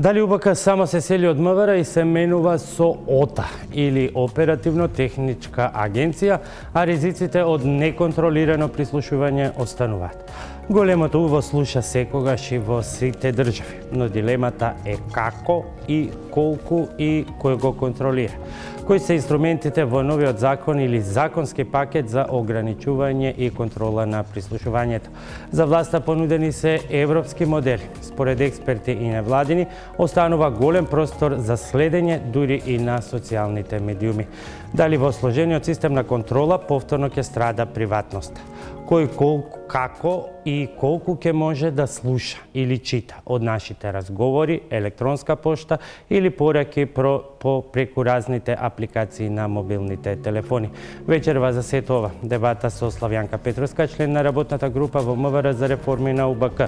Дали УБК само се сели од МВР и се менува со ОТА или Оперативно-техничка агенција, а ризиците од неконтролирано прислушување остануваат. Големото УВО слуша секогаш и во сите држави, но дилемата е како и колку и кој го контролира. Кои се инструментите во новиот закон или законски пакет за ограничување и контрола на прислушувањето? За власта понудени се европски модели. Според експерти и невладини, останува голем простор за следење дури и на социјалните медиуми. Дали во сложениот систем на контрола повторно ќе страда приватноста? Кој колку, како и колку ќе може да слуша или чита од нашите разговори, електронска пошта или пораки преку разните апликации на мобилните телефони. Вечерва за сето ова дебата со Славјанка Петровска, член на работната група во МВР за реформи на УБК,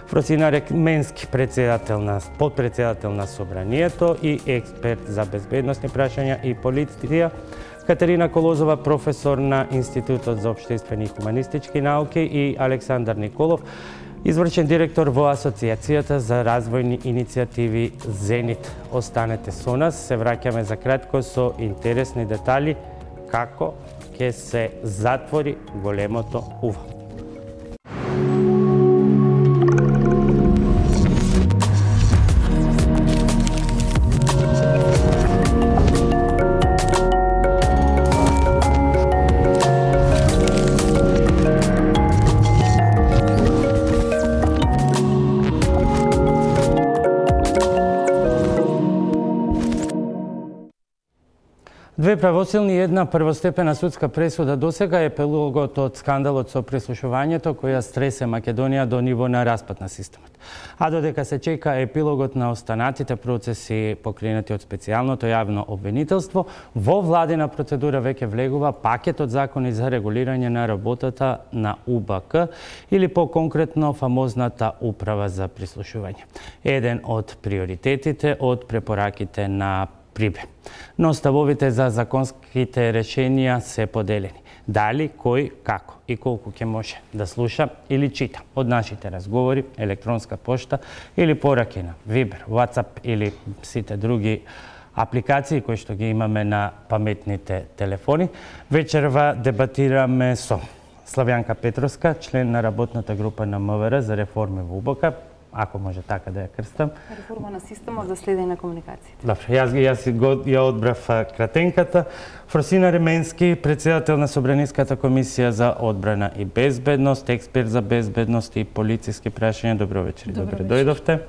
Фросина Менски, подпредседател на Собранието и експерт за безбедносни прашања и полиција, Катерина Колозова, професор на Институтот за општествени и хуманистички науки, и Александар Николов, извршен директор во Асоцијацијата за развојни иницијативи Зенит. Останете со нас, се враќаме за кратко со интересни детали како ќе се затвори големото УВО. Две правосилни и една првостепена судска пресуда досега е епилогот од скандалот со прислушувањето која стресе Македонија до ниво на распад на системот. А додека се чека епилогот на останатите процеси покренати од специјалното јавно обвинителство, во владина процедура веќе влегува пакетот закони за регулирање на работата на УБК или по-конкретно фамозната управа за прислушување. Еден од приоритетите од препораките на Прибе. Но ставовите за законските решенија се поделени. Дали, кој, како и колку ќе може да слуша или чита од нашите разговори, електронска пошта или пораки на Viber, WhatsApp или сите други апликации кои што ги имаме на паметните телефони. Вечерва дебатираме со Славјанка Петровска, член на работната група на МВР за реформи во УБК, ако може така да ја крстам. Реформа на системот за следење на комуникациите. Добре, јас ја одбрав кратенката. Фросина Менски, председател на Собраниската комисија за одбрана и безбедност, експерт за безбедност и полициски прашања. Добро вечер. Добре дојдовте.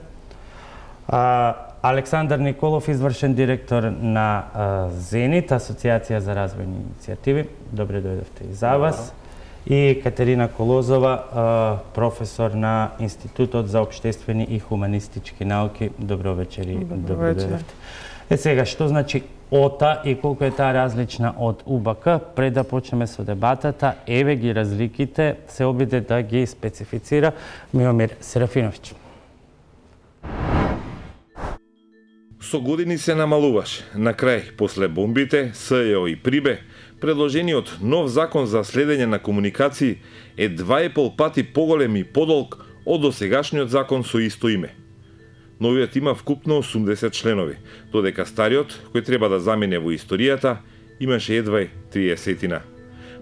Александар Николов, извршен директор на Зенит, Асоцијација за развојни иницијативи. Добре дојдовте и за вас. И Катерина Колозова, професор на Институтот за општествени и хуманистички науки. Добро вечер и добро дојдовте. Сега, што значи ОТА и колку е таа различна од УБК? Пред да почнеме со дебатата, еве ги разликите, се обиде да ги специфицира Миомир Серафиновиќ. Со години се намалуваш. На крај, после бомбите, СЈО и Прибе, предложениот нов закон за следење на комуникации е 2,5 пати поголем и подолг од досегашниот закон со исто име. Новиот има вкупно 80 членови, додека стариот, кој треба да замине во историјата, имаше едва 30.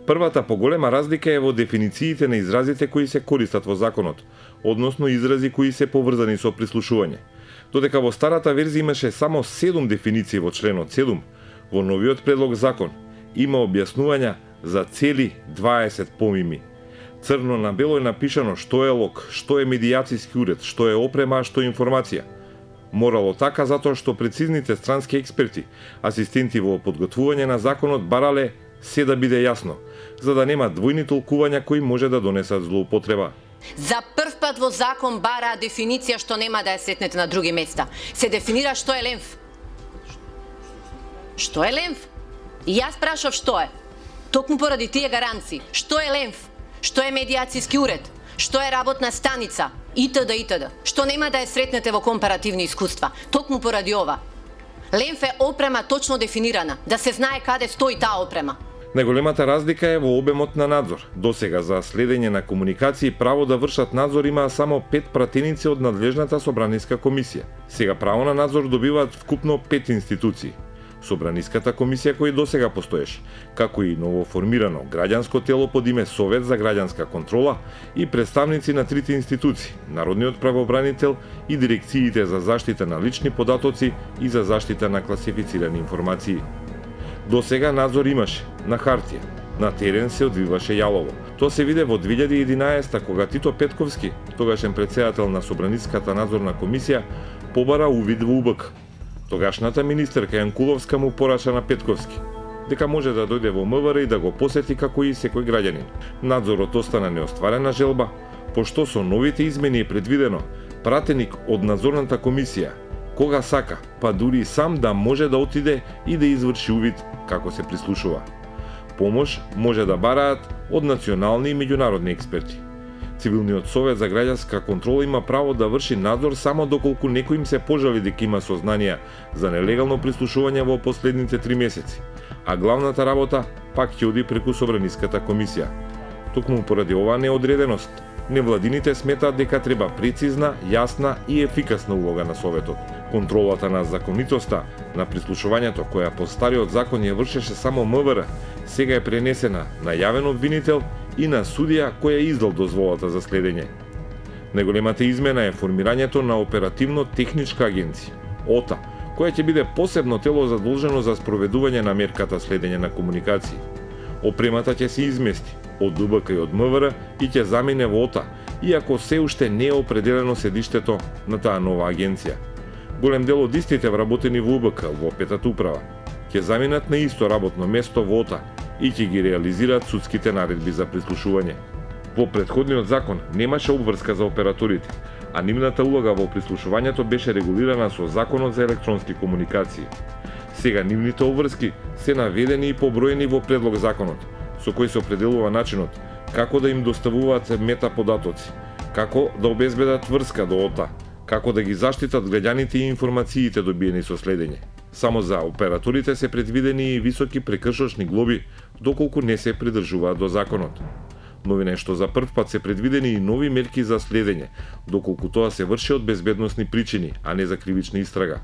Првата поголема разлика е во дефинициите на изразите кои се користат во законот, односно изрази кои се поврзани со прислушување. Додека во старата верзија имаше само 7 дефиниции во членот 7, во новиот предлог закон има објаснувања за цели 20 помими. Црно на бело е напишано што е лог, што е медијацијски уред, што е опрема, што е информација. Морало така затоа што прецизните странски експерти, асистенти во подготвување на законот барале се да биде јасно, за да нема двојни толкувања кои може да донесат злоупотреба. За прв пат во закон бара дефиниција што нема да ја сретнете на други места. Се дефинира што е ленф. Што е ленф? И јас прашав што е. Токму поради тие гаранции. Што е ленф? Што е медијацијски уред? Што е работна станица? Итд. Итд. Што нема да ја сретнете во компаративни искуства. Токму поради ова. Ленф е опрема точно дефинирана, да се знае каде стои таа опрема. Најголемата разлика е во обемот на надзор. Досега за следење на комуникации право да вршат надзор имаа само 5 пратеници од надлежната Собраниска комисија. Сега право на надзор добиваат вкупно 5 институции. Собраниската комисија која досега постоеше, како и новоформирано граѓанско тело под име Совет за граѓанска контрола и представници на трите институции, Народниот правобранител и дирекциите за заштита на лични податоци и за заштита на класифицирани информации. Досега надзор имаше на хартија, на терен се одвиваше јалово. Тоа се виде во 2011 кога Тито Петковски, тогашен претседател на Собраниската надзорна комисија, побара увид во УБК. Тогашната министерка Јанкуловска му пораша на Петковски дека може да дојде во МВР и да го посети како и секој граѓанин. Надзорот остана неостварена желба, пошто со новите измени е предвидено пратеник од надзорната комисија кога сака, па дури сам да може да отиде и да изврши увид како се прислушува. Помош може да бараат од национални и меѓународни експерти. Цивилниот совет за граѓанска контрола има право да врши надзор само доколку некој им се пожали дека има сознанија за нелегално прислушување во последните 3 месеци, а главната работа пак ќе оди преку Собраниската комисија. Токму поради оваа неодреденост, невладините сметаат дека треба прецизна, јасна и ефикасна улога на Советот. Контролата на законитоста на прислушувањето, која по стариот закон ја вршеше само МВР, сега е пренесена на јавен обвинител и на судија која издал дозволата за следење. Најголемата измена е формирањето на оперативно-техничка агенција, ОТА, која ќе биде посебно тело задолжено за спроведување на мерката следење на комуникации. Опремата ќе се измести од УБК и од МВР и ќе замине во ОТА, иако се уште не е определено седиштето на таа нова агенција. Голем дел од истите вработени во УБК, во петата управа, ќе заминат на исто работно место во ОТА и ќе ги реализираат судските наредби за прислушување. Во претходниот закон немаше обврска за операторите, а нивната улога во прислушувањето беше регулирана со Законот за електронски комуникации. Сега нивните обврски се наведени и поброени во предлог законот, со кој се определува начинот како да им доставуваат метаподатоци, како да обезбедат врска до ОТА, како да ги заштитат граѓаните и информациите добиени со следење. Само за операторите се предвидени и високи прекршочни глоби доколку не се придржуваат до законот. Новина е што за прв пат се предвидени и нови мерки за следење, доколку тоа се врши од безбедносни причини, а не за кривична истрага.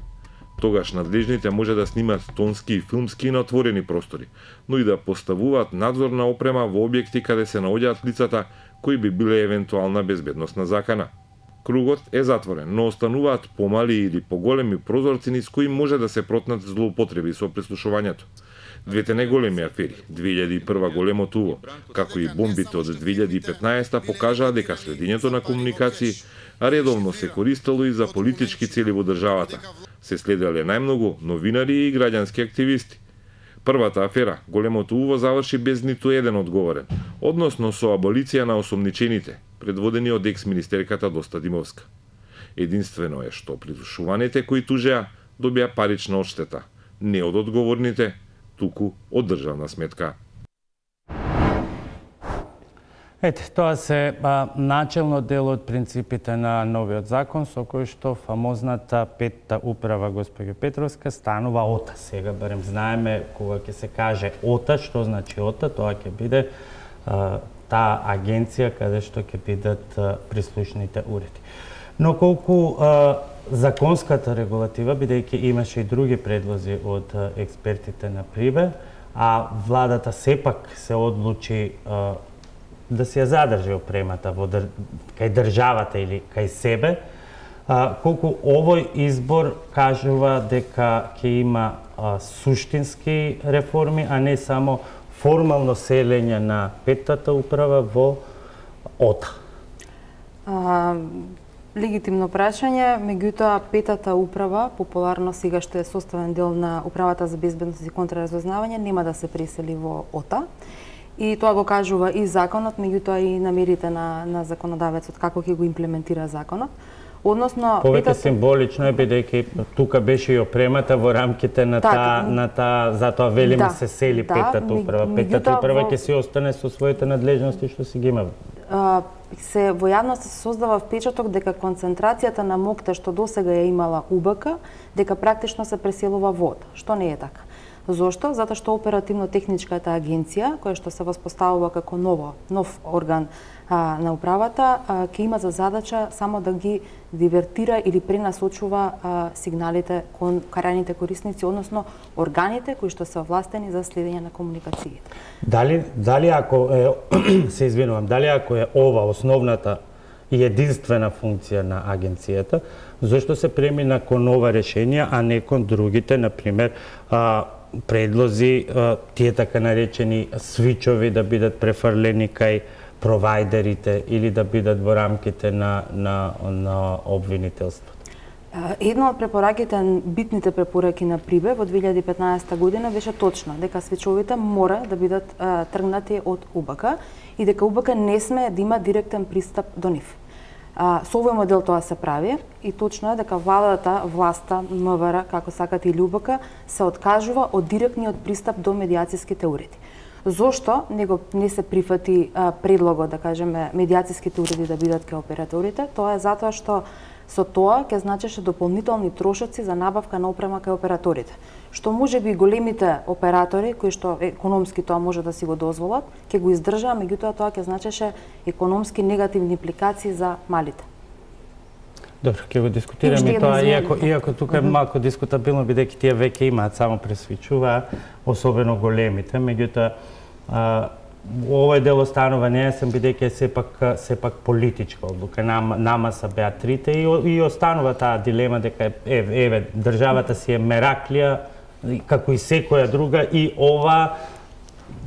Тогаш надлежните може да снимат тонски и филмски на отворени простори, но и да поставуваат надзорна опрема во објекти каде се наоѓаат лицата кои би биле евентуална безбедносна закана. Кругот е затворен, но остануваат помали или поголеми прозорци низ кои може да се протнат злоупотреби со прислушувањето. Двете најголеми афери, 2001 големото уво, како и бомбите од 2015 покажаа дека следењето на комуникации редовно се користело и за политички цели во државата. Се следеле најмногу новинари и граѓански активисти. Првата афера, големото уво, заврши без ниту еден одговорен, односно со аболиција на осомничените, предводени од екс-министерката Доста Димовска. Единствено е што прислушуваните кои тужеа добија парична одштета, не од одговорните, туку од државна сметка. Ете, тоа се начелно дел од принципите на новиот закон, со кој што фамозната петта управа, госпоѓо Петровска, станува ОТА. Сега барем знаеме кога ќе се каже ОТА, што значи ОТА, тоа ќе биде таа агенција каде што ќе бидат прислушните уреди. Но колку законската регулатива, бидејќи имаше и други предлози од експертите на Прибе, а владата сепак се одлучи да се ја задржи опремата кај државата или кај себе, колку овој избор кажува дека ќе има суштински реформи, а не само формално селење на петтата управа во ОТА? Легитимно прашање, меѓутоа петата управа, популарно сега што е составен дел на Управата за безбедност и контраразузнавање, нема да се пресели во ОТА. И тоа го кажува и законот, меѓутоа и намерите на законодавецот како ќе го имплементира законот. Односно повеќе символично е бидејќи тука беше и опремата во рамките на таа затоа велиме се сели петата управа. Петата управа ќе си остане со своите надлежности што си ги има. Во јавноста се создава впечаток дека концентрацијата на моќта што досега ја имала УБК, дека практично се преселува во ОТА, што не е така. Зошто? Затоа што оперативно-техничката агенција, која што се воспоставува како нов орган на управата, ќе има за задача само да ги дивертира или пренасочува сигналите кон крајните корисници, односно органите кои што се овластени за следење на комуникациите. Дали ако е се извинувам, дали ако е ова основната и единствена функција на агенцијата, зашто се премина кон ова решенија, а не кон другите, например, предлози, тие така наречени свичови да бидат префрлени кај провайдерите или да бидат во рамките на обвинителството? Една од препораките, битните препораки на Прибе во 2015 година беше точно дека свичовите мора да бидат тргнати од УБК и дека УБК не сме да има директен пристап до нив. Со овој модел тоа се прави и точно е дека власта, МВР, како сакате или УБК, се откажува од директниот пристап до медијацијските уреди. Зошто не се прифати предлогот, да кажеме, медијацијските уреди да бидат кај операторите? Тоа е затоа што со тоа ќе значеше дополнителни трошоци за набавка на опрема кај операторите. Што може би големите оператори, кои што економски тоа може да си го дозволат, ќе го издржаа, меѓутоа тоа ќе значеше економски негативни импликации за малите. Добро, ќе го дискутираме и тоа, иако тука е малку дискутабилно, бидејќи тие веќе имаат само пресвичува, особено големите, меѓутоа овој дел останува нејасен, бидејќи е сепак политичка одлука. Нама са беа трите и останува таа дилема дека еве државата си е мераклија како и секоја друга и ова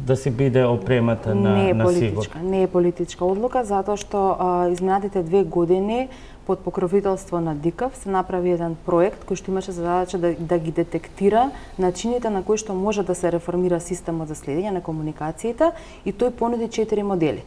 да си биде опремата на сигурно. Не е политичка одлука, затоа што изминатите 2 години под покровителство на ДИКАВ се направи еден проект кој што имаше задача да ги детектира начините на кои што може да се реформира системот за следење на комуникациите и тој понуди 4 модели.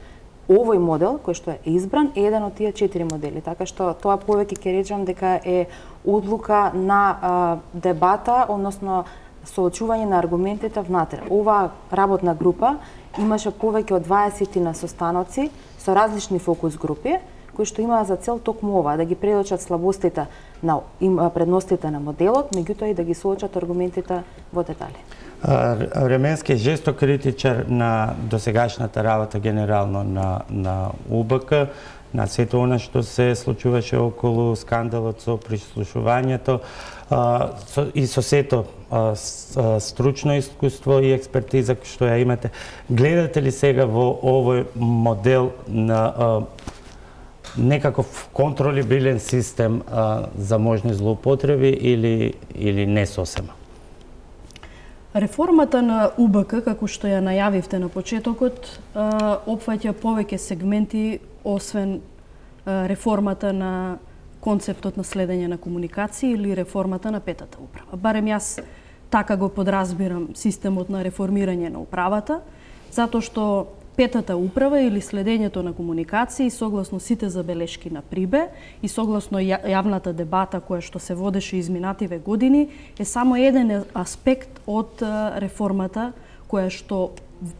Овој модел кој што е избран е еден од тие 4 модели, така што тоа повеќе ќе речам дека е одлука на дебата, односно соочување на аргументите внатре. Оваа работна група имаше повеќе од 20 на состаноци со различни фокус групи, кои што имаа за цел токму ова, да ги предочат слабостите на предностите на моделот, меѓутоа и да ги соочат аргументите во детали. Временски е жесток критичар на досегашната работа генерално на УБК, на сето она што се случуваше околу скандалот со прислушувањето и со сето стручно искуство и експертиза што ја имате. Гледате ли сега во овој модел на некаков контролибилен систем за можни злоупотреби или не сосема? Реформата на УБК, како што ја најавивте на почетокот, опфаќа повеќе сегменти освен реформата на концептот на следење на комуникации или реформата на петата управа. Барем јас така го подразбирам системот на реформирање на управата, затоа што петата управа или следењето на комуникации, согласно сите забелешки на Прибе и согласно јавната дебата која што се водеше изминативе години, е само еден аспект од реформата која што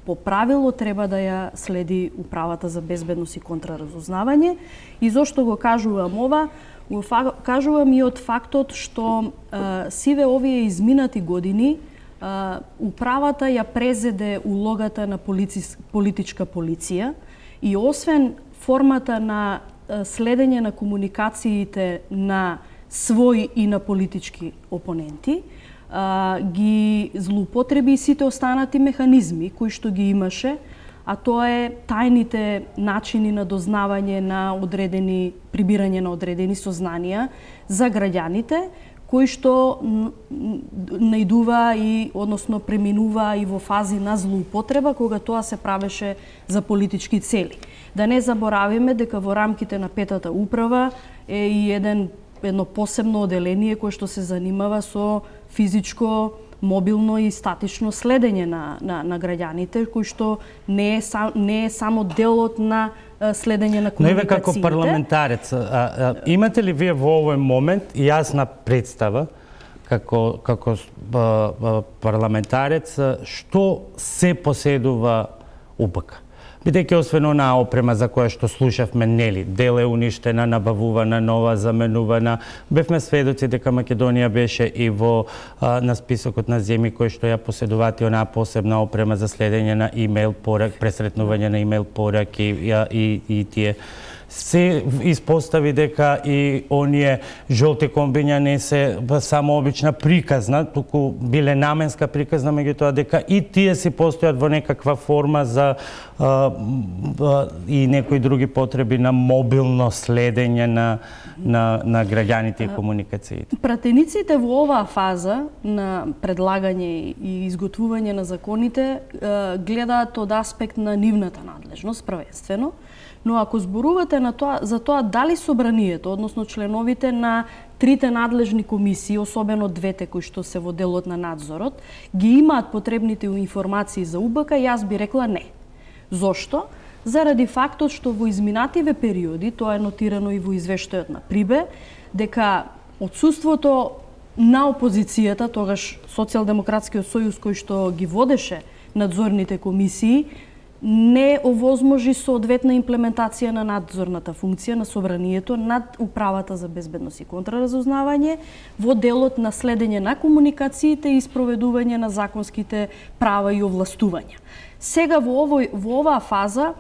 по правило треба да ја следи Управата за безбедност и контраразузнавање. И зошто го кажувам ова? Го кажувам и од фактот што сиве овие изминати години управата ја презеде улогата на политичка полиција и освен формата на следење на комуникациите на своји и на политички опоненти, ги злоупотреби и сите останати механизми кои што ги имаше, а тоа е тајните начини на дознавање на одредени, прибирање на одредени сознанија за граѓаните, кои што наидува и, односно, преминува и во фази на злоупотреба, кога тоа се правеше за политички цели. Да не заборавиме дека во рамките на петата управа е и едно посебно оделение кое што се занимава со физичко, мобилно и статично следење на граѓаните, кој што не е само делот на следење на комуникациите. Но еве како парламентарец, имате ли вие во овој момент јасна представа како парламентарец што се поседува УБК? Бидејќи освен онаа опрема за која што слушавме, нели, дел е уништена, набавувана, нова, заменувана, бевме сведоци дека Македонија беше и на списокот на земји кои што ја поседуваат онаа посебна опрема за следење на имејл пораки, пресретнување на имејл пораки и тие. Се испостави дека и оние жолти комбиња не се само обична приказна, туку биле наменска приказна, меѓутоа дека и тие си постојат во некаква форма за и некои други потреби на мобилно следење на граѓаните и комуникациите. Пратениците во оваа фаза на предлагање и изготвување на законите гледаат од аспект на нивната надлежност првенствено. Но ако зборувате за тоа дали собранието, односно членовите на трите надлежни комисии, особено двете кои што се во делот на надзорот, ги имаат потребните информации за УБК, јас би рекла не. Зошто? Заради фактот што во изминативе периоди, тоа е нотирано и во извештајот на Прибе, дека отсуството на опозицијата, тогаш Социјалдемократскиот сојуз кој што ги водеше надзорните комисии, не овозможи соодветна имплементација на надзорната функција на собранието над Управата за безбедност и контраразузнавање во делот на следење на комуникациите и спроведување на законските права и овластувања. Сега во оваа фаза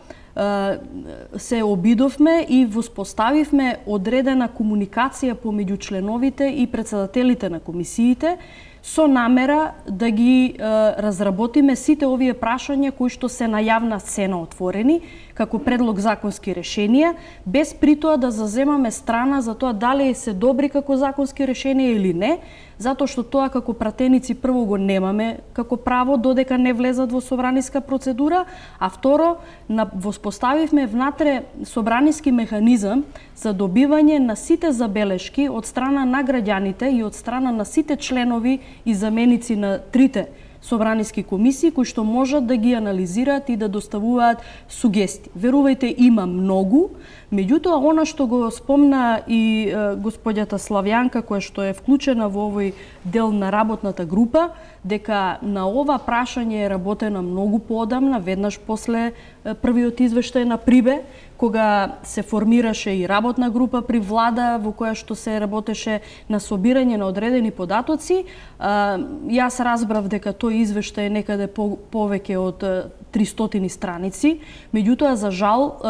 се обидовме и воспоставивме одредена комуникација помеѓу членовите и претседателите на комисиите со намера да ги разработиме сите овие прашања кои што се на јавна сцена отворени како предлог законски решенија, без притоа да заземаме страна за тоа дали се добри како законски решенија или не, затоа што тоа како пратеници прво го немаме како право додека не влезат во собраниска процедура, а второ воспоставивме внатре собраниски механизам за добивање на сите забелешки од страна на граѓаните и од страна на сите членови и заменици на трите собраниски комисии кои што можат да ги анализираат и да доставуваат сугестии. Верувајте, има многу, меѓутоа она што го спомна и господјата Славјанка, која што е вклучена во овој дел на работната група, дека на ова прашање е работено многу поодамна, веднаш после првиот извештај на Прибе, кога се формираше и работна група при влада во која што се работеше на собирање на одредени податоци. Јас разбрав дека тој извештај е некаде повеќе од 300 страници, меѓутоа за жал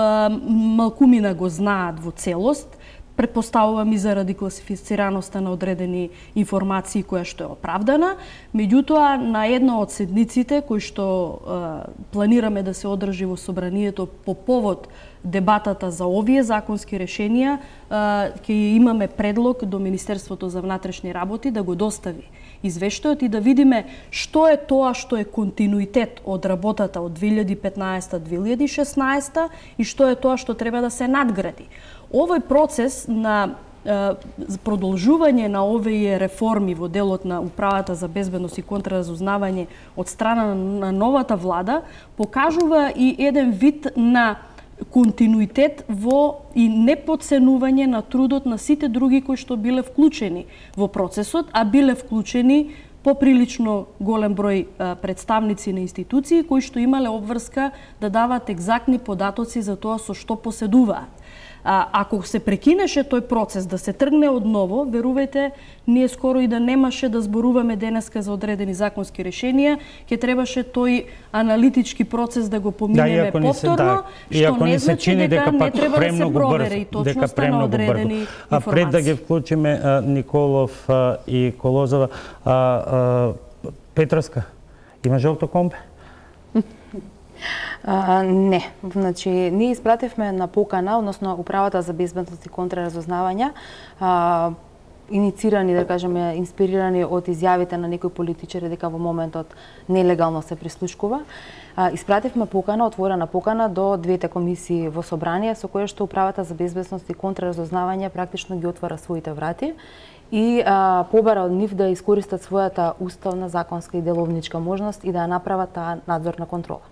малкумина го знаат во целост. Предпоставувам и заради класифицираноста на одредени информации која што е оправдана. Меѓутоа, на една од седниците кои што планираме да се одржи во собранието по повод дебатата за овие законски решенија, ќе имаме предлог до Министерството за внатрешни работи да го достави извештајот и да видиме што е тоа што е континуитет од работата од 2015-2016 и што е тоа што треба да се надгради. Овој процес на продолжување на овие реформи во делот на Управата за безбедност и контраразузнавање од страна на новата влада покажува и еден вид на континуитет во и неподценување на трудот на сите други кои што биле вклучени во процесот, а биле вклучени поприлично голем број представници на институции кои што имале обврска да дават екзактни податоци за тоа со што поседуваат. Ако се прекинеше тој процес да се тргне од ново, верувајте, ние скоро и да немаше да зборуваме денеска за одредени законски решенија, ќе требаше тој аналитички процес да го поминеме повторно, што не значи дека не треба да се провери точноста на одредени информации. Пред да ги вклучиме Николов и Колозова, Петровска, има жолто комбе? Не. Значи, ние испративме на покана, односно Управата за безбедност и контраразузнавање, иницирани, да кажеме, инспирирани од изјавите на некои политичари дека во моментот нелегално се прислушкува. Испративме покана, отворена покана до двете комисии во собрание со кое што Управата за безбедност и контраразузнавање практично ги отвара своите врати и побара од нив да искористат својата уставна, законска и деловничка можност и да ја направат таа надзорна контрола.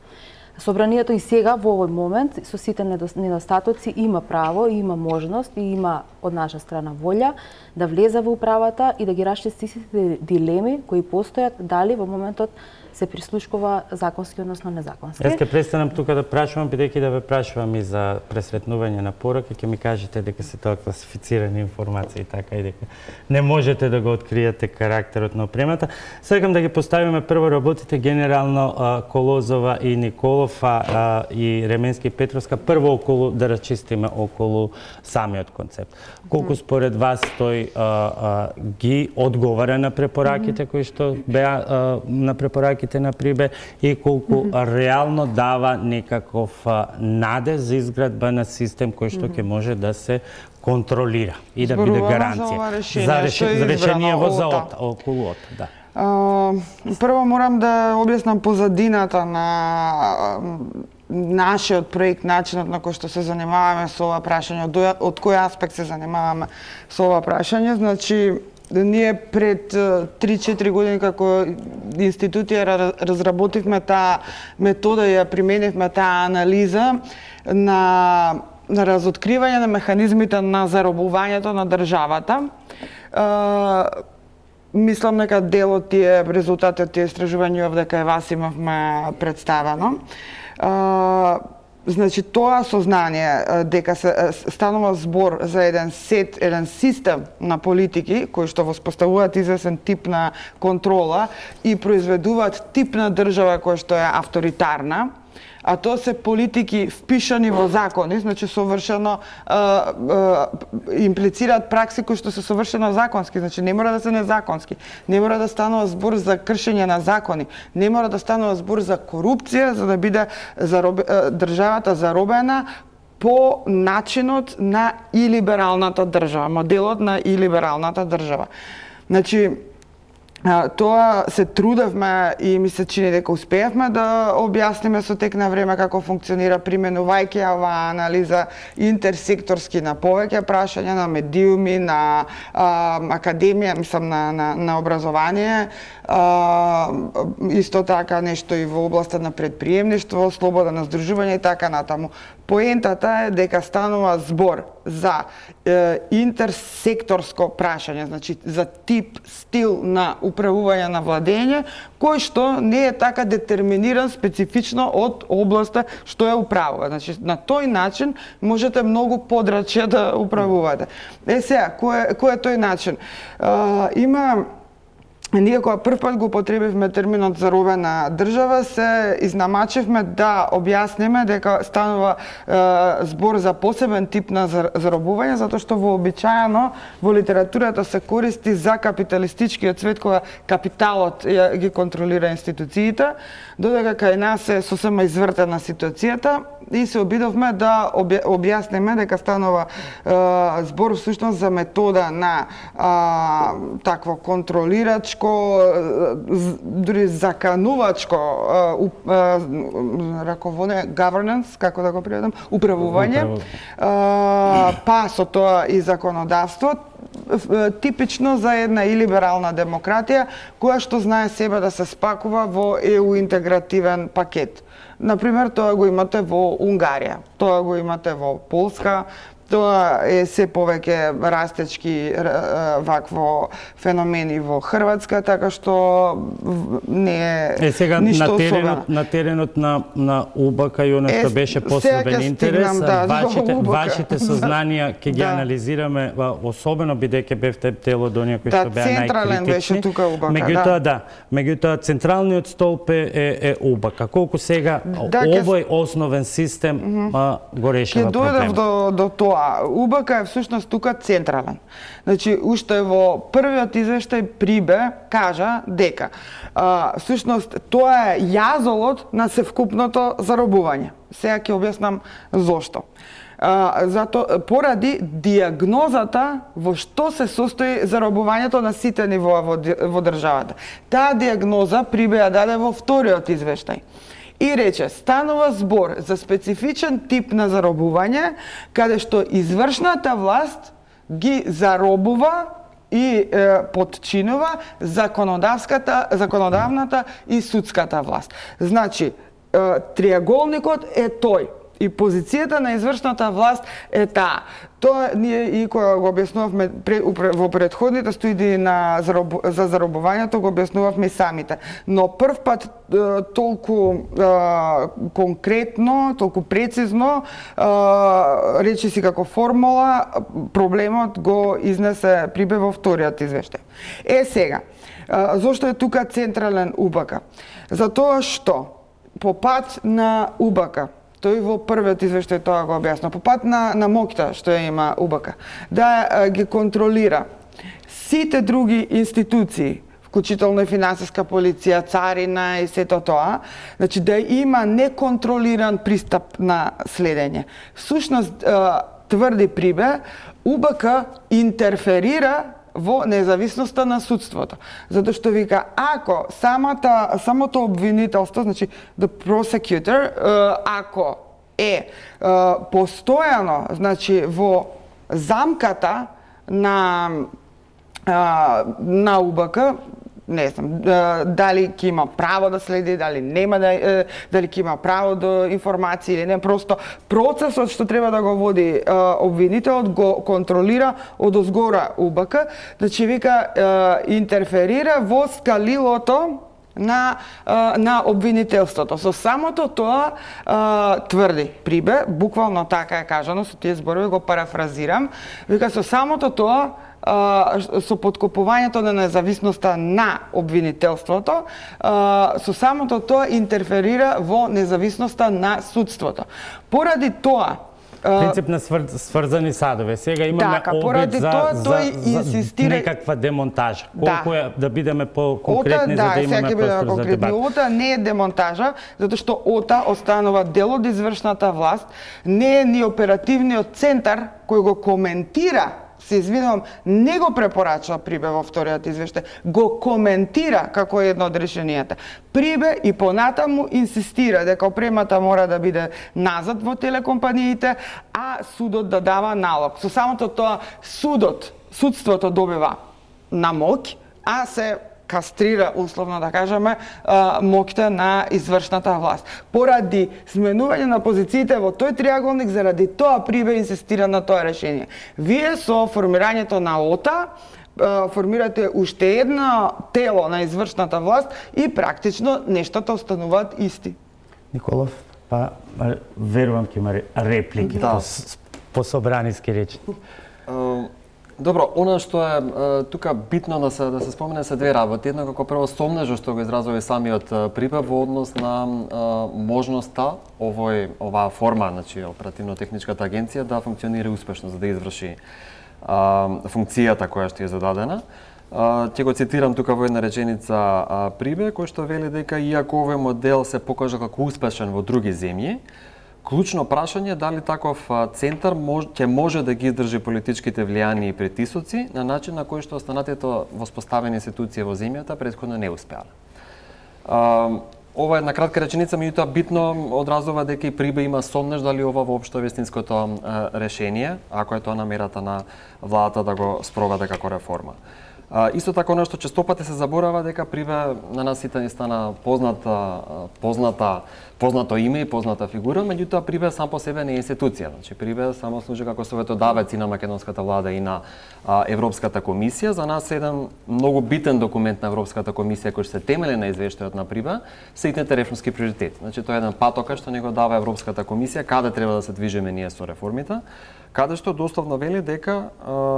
Собранието и сега во овој момент со сите недостатоци има право, има можност и има од наша страна волја да влезе во управата и да ги расчисти сите дилеми кои постојат, дали во моментот се прислушкува законски, односно незаконски. Јас ќе престанам тука да прашувам, бидејќи да ве прашувам и за пресретнување на пораки, ќе ми кажете дека се тоа класифицирани информации така и дека не можете да го откриете карактерот на опремата. Сакам да ги поставиме прво работите генерално Колозова и Николов и Ременски и Петровска, прво околу да расчистиме околу самиот концепт. Колку според вас тој ги одговара на препораките кои што беа на препораките на Прибе и колку реално дава некаков надеж за изградба на систем кој што ќе може да се контролира и да биде гаранција за решението за ОТА, околу ОТА, да. Прво морам да објаснам позадината на нашиот проект, начинот на кој што се занимаваме со ова прашање, од кој аспект се занимаваме со ова прашање. Значи, ние пред 3-4 години како институција разработивме таа метода и ја применивме таа анализа на разоткривање на механизмите на заробувањето на државата. Мислам дека дел од тие резултати од тие истражувања дека и вас имавме представено. Значи, тоа сознание дека се станува збор за еден систем на политики кои што воспоставуваат известен тип на контрола и произведуваат тип на држава која што е авторитарна, а тоа се политики впишани во закони, значи совршено имплицираат пракси кои што се совршено законски, значи не мора да се незаконски, не мора да станува збор за кршење на закони, не мора да станува збор за корупција, за да биде државата заробена по начинот на илибералната држава, моделот на илибералната држава. Значи, тоа се трудевме и ми се чини дека успеавме да објасниме со тек на време како функционира, применувајќи оваа анализа интерсекторски на повеќе прашања, на медиуми, на академија, мислам на образование, исто така нешто и во областа на предприемништво, слобода на здружување и така натаму. Поентата е дека станува збор за интерсекторско прашање, значи за тип, стил на управување на владење, кој што не е така детерминиран специфично од областа што ја управува. Значи, на тој начин можете многу подрачје да управувате. Сега, кој е тој начин? Ние кога првпат го употребивме терминот заробена држава, се изнамачевме да објасниме дека станува збор за посебен тип на заробување, затоа што вообичаено во литературата се користи за капиталистичкиот свет кога капиталот ги контролира институциите, додека кај нас е сосема извртена ситуацијата и се обидовме да објасниме дека станува збор всушност за метода на такво контролирачко, дури заканувачко раководење, governance, како да го преведам, управување, па со тоа и законодавство, типично за една илиберална демократија, која што знае себе да се спакува во ЕУ интегративен пакет. Например, тоа го имате во Унгарија, тоа го имате во Полска, тоа е се повеќе растечки вакво феномени во Хрватска, така што не е сега ништо на теренот на УБК и оно што беше посебен интерес, вашите сознанија ќе ги анализираме, особено бидејќи бевте дел од оние кои што беа најкритични. Централен беше тука УБК, Меѓутоа, централниот столб е УБК. Колку сега овој основен систем го решава проблемот? Ќе дојдев до тоа. УБК е всушност тука централен. Значи, уште во првиот извештај Прибе кажа дека всушност тоа е јазолот на севкупното заробување. Сега ќе објаснам зошто. Поради диагнозата во што се состои заробувањето на сите нивоа во државата. Таа диагноза Прибе ја даде во вториот извештај. И рече, станува збор за специфичен тип на заробување, каде што извршната власт ги заробува и подчинува законодавната и судската власт. Значи, триаголникот е тој. И позицијата на извршната власт е таа. Тоа ние и кога го објаснувавме во претходните студии за заробувањето, го објаснувавме и самите. Но прв пат толку конкретно, толку прецизно, речиси како формула, проблемот го изнесе Прибе во вториот извештај. Сега, зошто е тука централен УБК? Затоа што по пат на УБК, тој во првиот извештај тоа го објасна, по пат на моќта што ја има УБК, да ги контролира сите други институции, вклучително и финансиска полиција, царина и сето тоа, значи да има неконтролиран пристап на следење. Всушност, тврди Прибе, УБК интерферира во независноста на судството. Затоа што вика, ако самото обвинителство, значи the prosecutor, ако е постојано, значи во замката на УБК, не знам, дали ќе има право да следи, дали нема дали ќе има право до информации или не, просто процесот што треба да го води обвинителот го контролира од озгора УБК, значи вика интерферира во скалилото на обвинителството. Со самото тоа тврди Прибе, буквално така е кажано, со тие зборови го парафразирам, вика со самото тоа со подкопувањето на независноста на обвинителството, со самото тоа интерферира во независноста на судството. Поради тоа, принцип на сврзани садове. Сега имаме обид за некаква демонтажа. Колку е, да бидеме по-конкретни, за да имаме простор за дебат. ОТА не е демонтажа, затоа што ОТА останува дел од извршната власт, не е ни оперативниот центар кој го коментира, се извинувам, не го препорачува Прибе во вториот извештај, го коментира како едно од решенијата. Прибе и понатаму инсистира дека опремата мора да биде назад во телекомпаниите, а судот да дава налог. Со самото тоа судството добива на моќ, а се кастрира, условно да кажеме, моќта на извршната власт. Поради сменување на позициите во тој триаголник, заради тоа Прибе инсистира на тоа решение. Вие со формирањето на ОТА формирате уште едно тело на извршната власт и практично нештата остануваат исти. Николов, па верувам ќе има реплики по собраниски речи. Добро, она што е тука битно да се спомене се две работи. Едно како прво сомнежот што го изразува самиот Прибе во однос на можноста оваа форма, значи оперативно-техничката агенција да функционира успешно за да изврши функцијата која што е зададена. Ќе го цитирам тука во една реченица Прибе, кој што вели дека иако овој модел се покажа како успешен во други земји, клучно прашање е дали таков центар ќе може да ги издржи политичките влијани и притисоци на начин на кој што останатите воспоставени институции во земјата претходно не успеале. Ова е една кратка реченица, меѓутоа битно одразува дека и Прибе има сомнеж дали ова воопшто е вистинското решение, ако е тоа намерата на владата да го спроведе како реформа. Исто така, она што честопати се заборава дека Прибе на нас сите ни стана познато име и позната фигура, меѓутоа Прибе сам по себе не е институција. Значи Прибе само служи како советодавец и на македонската влада и на Европската комисија. За нас е еден многу битен документ на Европската комисија кој се темели на извештајот на Прибе, се итните реформски приоритети. Значи тоа е еден патокар што ни го дава Европската комисија каде треба да се движиме ние со реформите, каде што дословно вели дека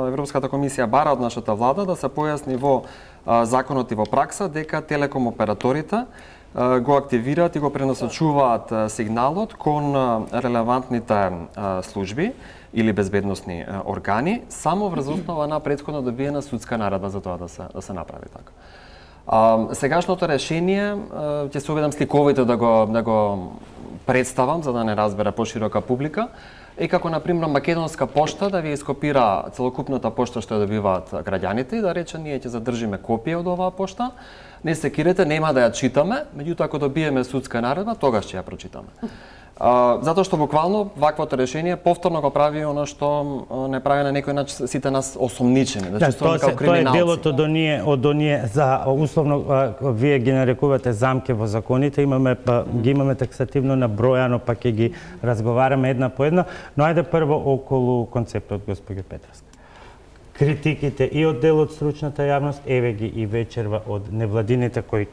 Европската комисија бара од нашата влада да се појасни во законот и во пракса дека телеком операторите го активираат и го пренасочуваат сигналот кон релевантните служби или безбедносни органи само врз основа на претходно добиена судска наредба за тоа да се направи така. Сегашното решение ќе се обидам сликовите да го представам за да не разбере поширока публика. И како, например, Македонска пошта да ви ископира целокупната пошта што ја добиваат граѓаните и да рече ние ќе задржиме копија од оваа пошта, Не се кирете, нема да ја читаме, меѓутоа ако добиеме судска наредба, тогаш ќе ја прочитаме. Затоа што буквално ваквото решение повторно го прави оно што не прави на некој начин сите нас осомничени, да чувствуваме како криминалци. Тоа е делото од оние за условно вие ги нарекувате замки во законите, ги имаме таксативно набројано, па ќе ги разговараме една по една, но ајде прво околу концептот, госпоѓо Петровска. Критиките и од дел од стручната јавност, еве ги и вечерва од невладините кои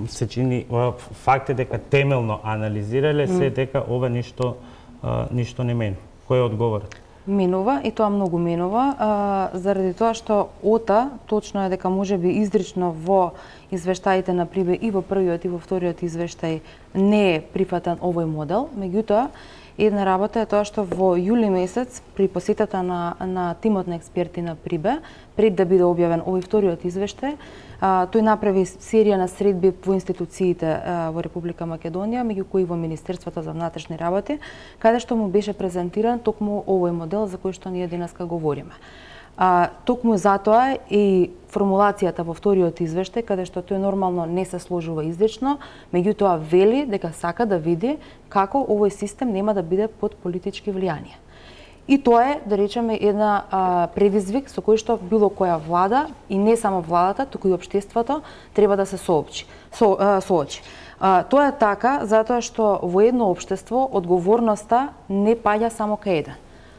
се чини факт е дека темелно анализирале се дека ова ништо не менува. Кој е одговорот? Менува и тоа многу менува, заради тоа што ОТА точно е дека можеби изрично во извештаите на Прибе и во првиот и во вториот извештај не е прифатен овој модел, меѓутоа една работа е тоа што во јули месец при посетата на тимот на експерти на Прибе, пред да биде објавен овој вториот извештај, тој направи серија на средби во институциите во Република Македонија, меѓу кои во Министерството за внатрешни работи, каде што му беше презентиран токму овој модел за кој што ние денеска говориме. Токму затоа и формулацијата во вториот извештај, каде што тој нормално не се сложува изрично, меѓутоа вели дека сака да види како овој систем нема да биде под политички влијанија. И тоа е, да речеме, една предизвик со кој што било која влада, и не само владата, туку и општеството, треба да се соочи. Тоа е така затоа што во едно општество одговорноста не паѓа само кај еден.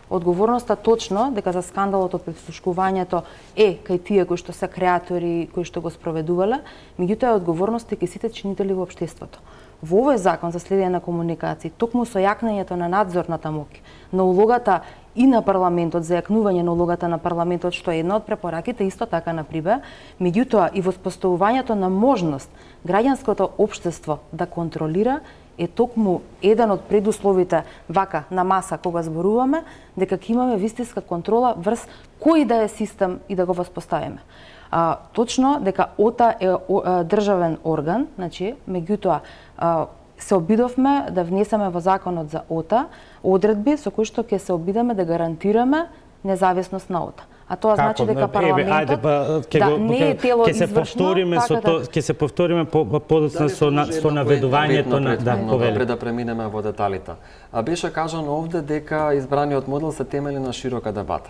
Одговорноста точно дека за скандалот од прислушкувањето е кај тие кои што се креатори, кои што го спроведувале, меѓутоа е одговорност и кај сите чинители во општеството. Во овој закон за следење на комуникации, токму со јакнењето на надзорната моќ, на улогата и на парламентот, за јакнување на улогата на парламентот, што е една од препораките, исто така на Прибе, меѓутоа и воспоставувањето на можност граѓанското општество да контролира е токму еден од предусловите вака на маса кога зборуваме, дека ќе имаме вистинска контрола врз кој да е систем и да го воспоставиме. Точно дека ОТА е државен орган, значи, меѓутоа се обидовме да внесеме во законот за ОТА одредби со кои што ќе се обидеме да гарантираме независност на ОТА. А тоа значи дека парламентот не е тело извршно, ќе се повториме подоцна со наведувањето на повели. Пред да преминеме во деталите. Беше кажано овде дека избраниот модел се темели на широка дебата.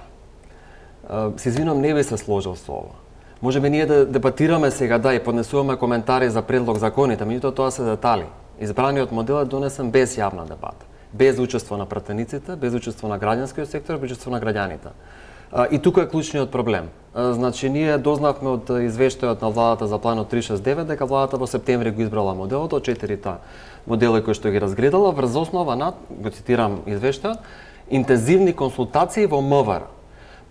Се извинувам, не би се сложил со ова. Можеби ние да дебатираме сега, да, и поднесуваме коментари за предлог законите, меѓутоа тоа се детали. Избраниот модел е донесен без јавна дебата, без учество на пратениците, без учество на граѓанскиот сектор, без учество на граѓаните. И тука е клучниот проблем. Значи, ние дознавме од извештајот на владата за планот 369 дека владата во септември го избрала моделот од 4 модели кои што ги разгледала врз основа на, го цитирам извештајот, интензивни консултации во МВР.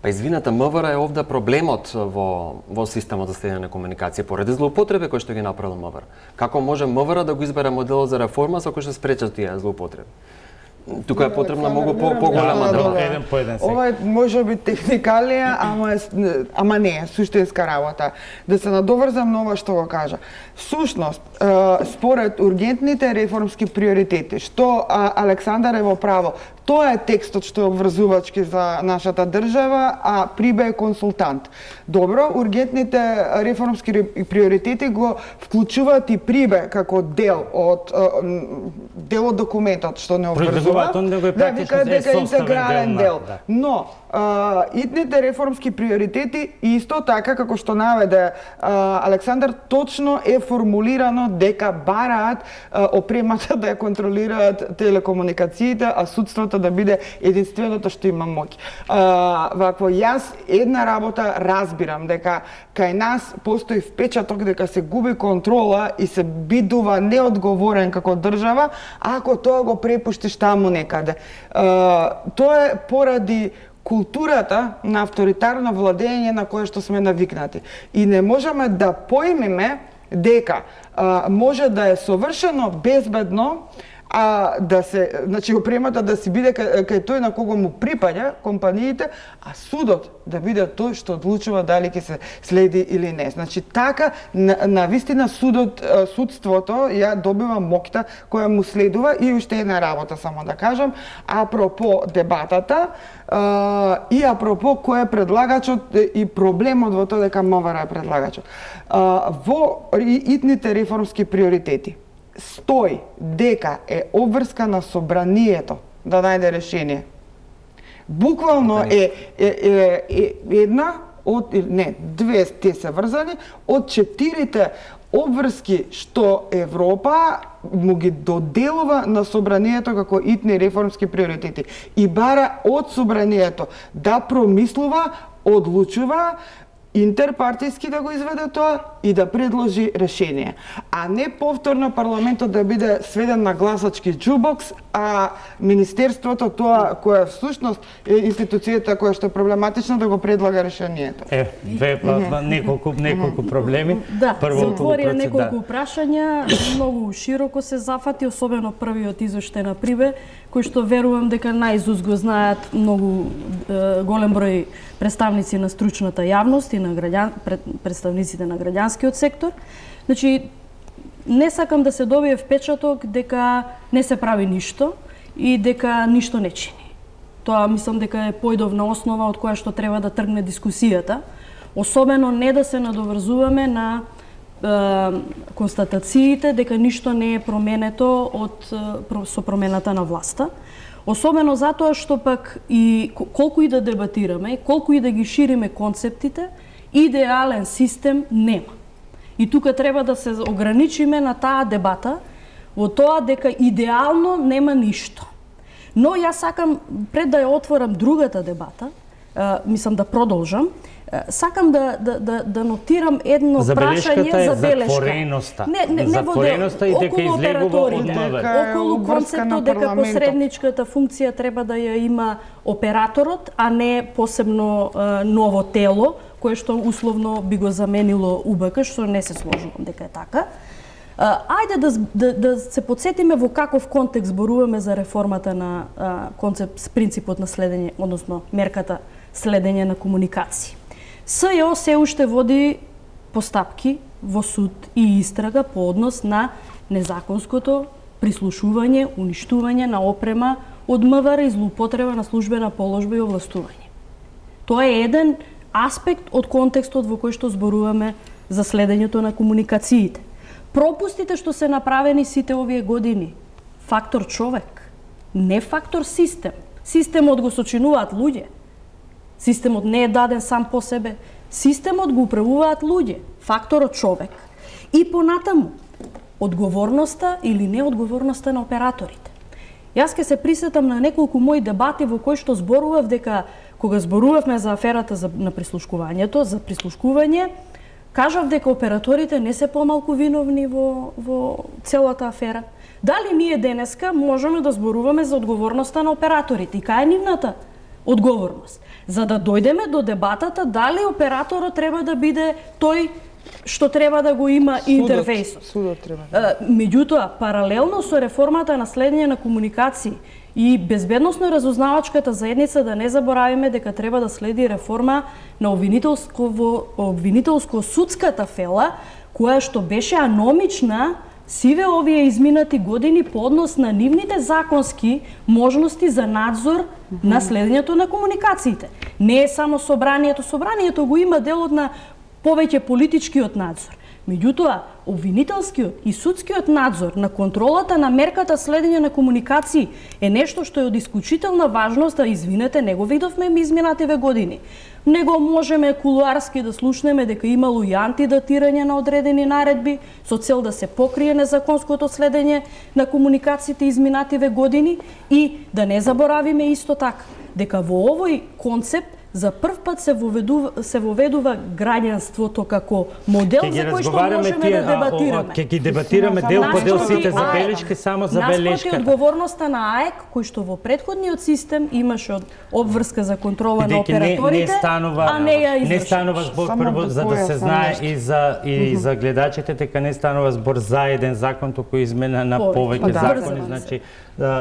Па извинете, МВР е овде проблемот во системот за следење на комуникација поради злоупотреби кои што ги направил МВР. Како може МВР да го избере моделот за реформа со кој што спречат тие злоупотреби? Тука е потребна многу поголема дебата. Еден по еден сега. Ова може би техникалија, ама не е суштинска работа. Да се надоврзам на ова што го кажа. Всушност, според ургентните реформски приоритети, што Александар е во право, тоа е текстот што е обврзувачки за нашата држава, а Прибе е консултант. Добро, ургентните реформски приоритети го вклучуваат и Прибе како дел од документот што не обврзува. Да, вика дека е интегрален дел. Но, итните реформски приоритети исто така како што наведе Александар, точно е формулирано дека бараат опремата да ја контролираат телекомуникациите, а судството да биде единственото што има моќ. Вакво, јас една работа разбирам, дека кај нас постои впечаток дека се губи контрола и се бидува неодговорен како држава, ако тоа го препуштиш таму некаде. Тоа е поради културата на авторитарно владење на кое што сме навикнати. И не можеме да поимиме дека може да е совршено безбедно а да се, значи опремата да си биде кај тој на кого му припаѓа компаниите, а судот да биде тој што одлучува дали ќе се следи или не. Значи така на вистина судството ја добива моќта која му следува. И уште една работа само да кажам, апропо дебатата и апропо кој е предлагачот и проблемот во тоа дека МВР е предлагачот. Во итните реформски приоритети стои дека е обврскана собранието да најде решение. Буквално е една од, не, две те се врзани од 4 обврски што Европа му ги доделува на собранието како итни реформски приоритети и бара од собранието да промислува, одлучува, интерпартијски да го изведе тоа и да предложи решение. А не повторно парламентот да биде сведен на гласачки џубокс, а министерството тоа која всушност е институцијата која што е проблематична да го предлага решението. Неколку проблеми. Да, се отворија неколку прашања, многу широко се зафати, особено првиот извештај на Прибе, кој што верувам дека наизуст го знаат многу голем број представници на стручната јавност и на представниците на граѓанскиот сектор. Значи, не сакам да се добие впечаток дека не се прави ништо и дека ништо не чини. Тоа мислам дека е појдовна основа од која што треба да тргне дискусијата. Особено не да се надоврзуваме на констатациите дека ништо не е променето со промената на власта. Особено затоа што пак и колку и да дебатираме, колку и да ги шириме концептите, идеален систем нема. И тука треба да се ограничиме на таа дебата, во тоа дека идеално нема ништо. Но јас сакам, пред да ја отворам другата дебата, мислам да продолжам, сакам да нотирам едно прашање за белешка. Затвореноста. Затвореноста и дека излегува од МВР. Околу концептот дека посредничката функција треба да ја има операторот, а не посебно ново тело, кое што условно би го заменило УБК, што не се сложувам дека е така. Ајде да се подсетиме во каков контекст зборуваме за реформата на концепт с принципот на следење, односно мерката следење на комуникации. СЈО се уште води постапки во суд и истрага по однос на незаконското прислушување, уништување на опрема од МВР и злоупотреба на службена положба и овластување. Тоа е еден аспект од контекстот во кој што зборуваме за следењето на комуникациите. Пропустите што се направени сите овие години, фактор човек, не фактор систем. Системот го сочинуваат луѓе. Системот не е даден сам по себе. Системот го управуваат луѓе, факторот човек. И понатаму, одговорноста или неодговорноста на операторите. Јас ќе се присетам на неколку мои дебати во кои што зборував дека кога зборувавме за аферата на прислушкувањето, за прислушкување, кажав дека операторите не се помалку виновни во целата афера. Дали ние денеска можеме да зборуваме за одговорноста на операторите и кај е нивната одговорност? За да дојдеме до дебатата дали операторот треба да биде тој што треба да го има интерфејсот. Судот треба. Меѓутоа, паралелно со реформата на следење на комуникации и безбедносно разузнавачката заедница, да не заборавиме дека треба да следи реформа на обвинителско-судската фела, која што беше аномична сиве овие изминати години по однос на нивните законски можности за надзор на следењето на комуникациите. Не е само собранието. Собранието го има делот на повеќе политичкиот надзор. Меѓутоа, обвинителскиот и судскиот надзор на контролата на мерката следење на комуникации е нешто што е од исклучителна важност, да извинете, не го видовме изминативе години. Него можеме кулуарски да слушнеме дека имало и антидатирање на одредени наредби со цел да се покрие незаконското следење на комуникациите изминативе години и да не заборавиме исто така дека во овој концепт За прв пат се воведува граѓанството како модел за кој што можеме да дебатираме. Ќе ги дебатираме дел по дел сите забелешки, само забелешката. Наспроти одговорноста на АЕК, кој што во претходниот систем имаше обврска за контрола на операторите, а не ја изврши. Не станува збор прво за да се знае и за гледачите дека не станува збор за еден закон, туку измена на повеќе закони, значи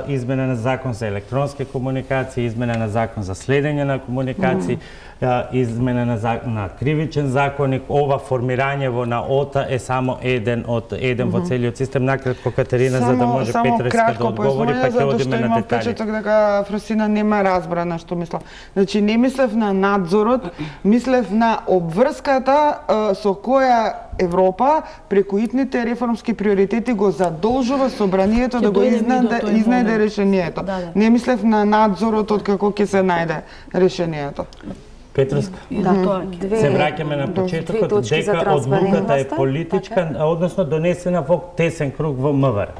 измена на закон за електронски комуникации, измена на закон за следење на комуникации, измена на кривичен законник. Ова формирањево на ОТА е само еден во целиот систем. Накратко, Катерина, за да може Петреска да одговори, па ќе одиме на детали. Печеток дека Фросина нема разбрана што мислам. Значи, не мислев на надзорот, мислев на обврската со која Европа преку итните реформски приоритети го задолжува собранието да го изнајде решението. Не мислев на надзорот од како ќе се најде решението. Петровска, се враќаме на почетокот дека одлуката е политичка, односно донесена во тесен круг во МВР.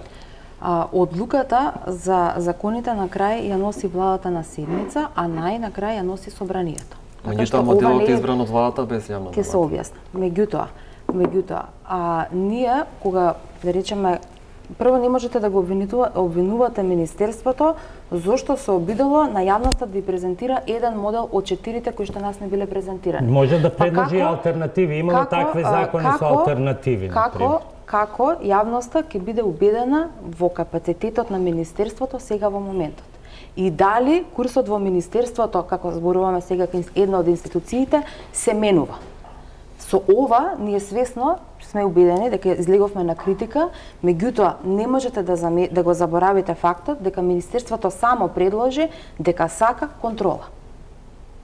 Одлуката за законите на крај ја носи владата на седмица, а на крај ја носи собранието. Меѓутоа моделот е избран од владата без јавна дебата. Ќе се објасни. Меѓутоа, ние кога да речеме прво не можете да го обвинувате министерството зошто се обидело на јавноста да ја презентира еден модел од 4 кои што нас не биле презентирани. Може да предложи алтернативи, имало такви закони со алтернативи. Како јавноста ќе биде убедена во капацитетот на министерството сега во моментот? И дали курсот во министерството, како зборуваме сега една од институциите, се менува? Со ова, ние свесно сме убедени дека излеговме на критика, меѓутоа не можете да го заборавите фактот дека Министерството само предложи дека сака контрола.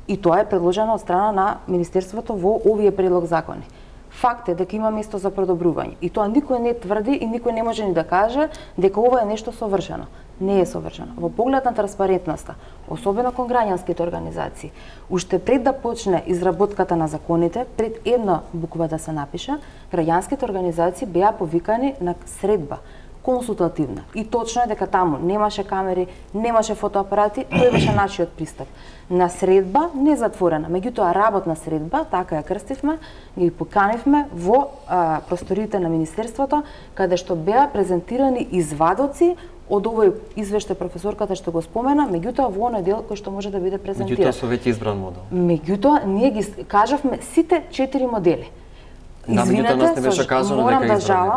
И тоа е предложено од страна на Министерството во овие предлог закони. Факт е дека има место за подобрување. И тоа никој не тврди и никој не може ни да каже дека ова е нешто совршено. Не е совршено. Во поглед на транспарентноста, особено кон граѓанските организации, уште пред да почне изработката на законите, пред една буква да се напише, граѓанските организации беа повикани на средба, консултативна. И точно е дека таму немаше камери, немаше фотоапарати, тој беше нашиот пристап. На средба не затворена, меѓутоа работна средба, така ја крстивме, ги поканивме во просториите на Министерството, каде што беа презентирани извадоци од овој извештај професорката што го спомена, меѓутоа во оној дел кој што може да биде презентиран. Меѓутоа со веќе избран модел. Меѓутоа ние ги кажавме сите 4 модели. Извинете,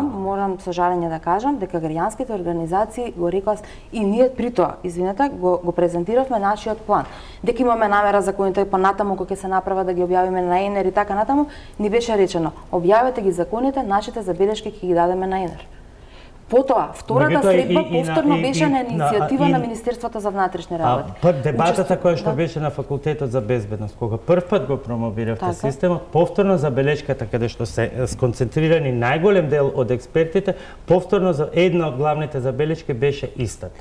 морам со жалење да кажам дека граѓанските организации го рекоа и ние при тоа, извинете, го презентиравме нашиот план. Дека имаме намера законите понатаму кога ќе се направат да ги објавиме на ЕНР и така натаму, ни беше речено, објавете ги законите, нашите забелешки ќе ги дадеме на ЕНР. Потоа, втората средба повторно беше на иницијатива на Министерството за внатрешни работи. Дебатата која што беше на Факултетот за безбедност, кога прв пат го промовиравте системот, повторно забелешката каде што се сконцентрирани најголем дел од експертите, повторно за една од главните забелешки беше истата.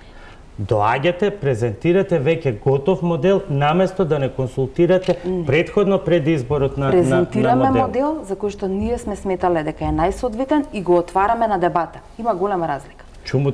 Доаѓате, презентирате веќе готов модел, наместо да не консултирате предходно пред изборот на модел. Презентираме модел за кој што ние сме сметале дека е најсоодветен и го отвараме на дебата. Има голема разлика. Чуму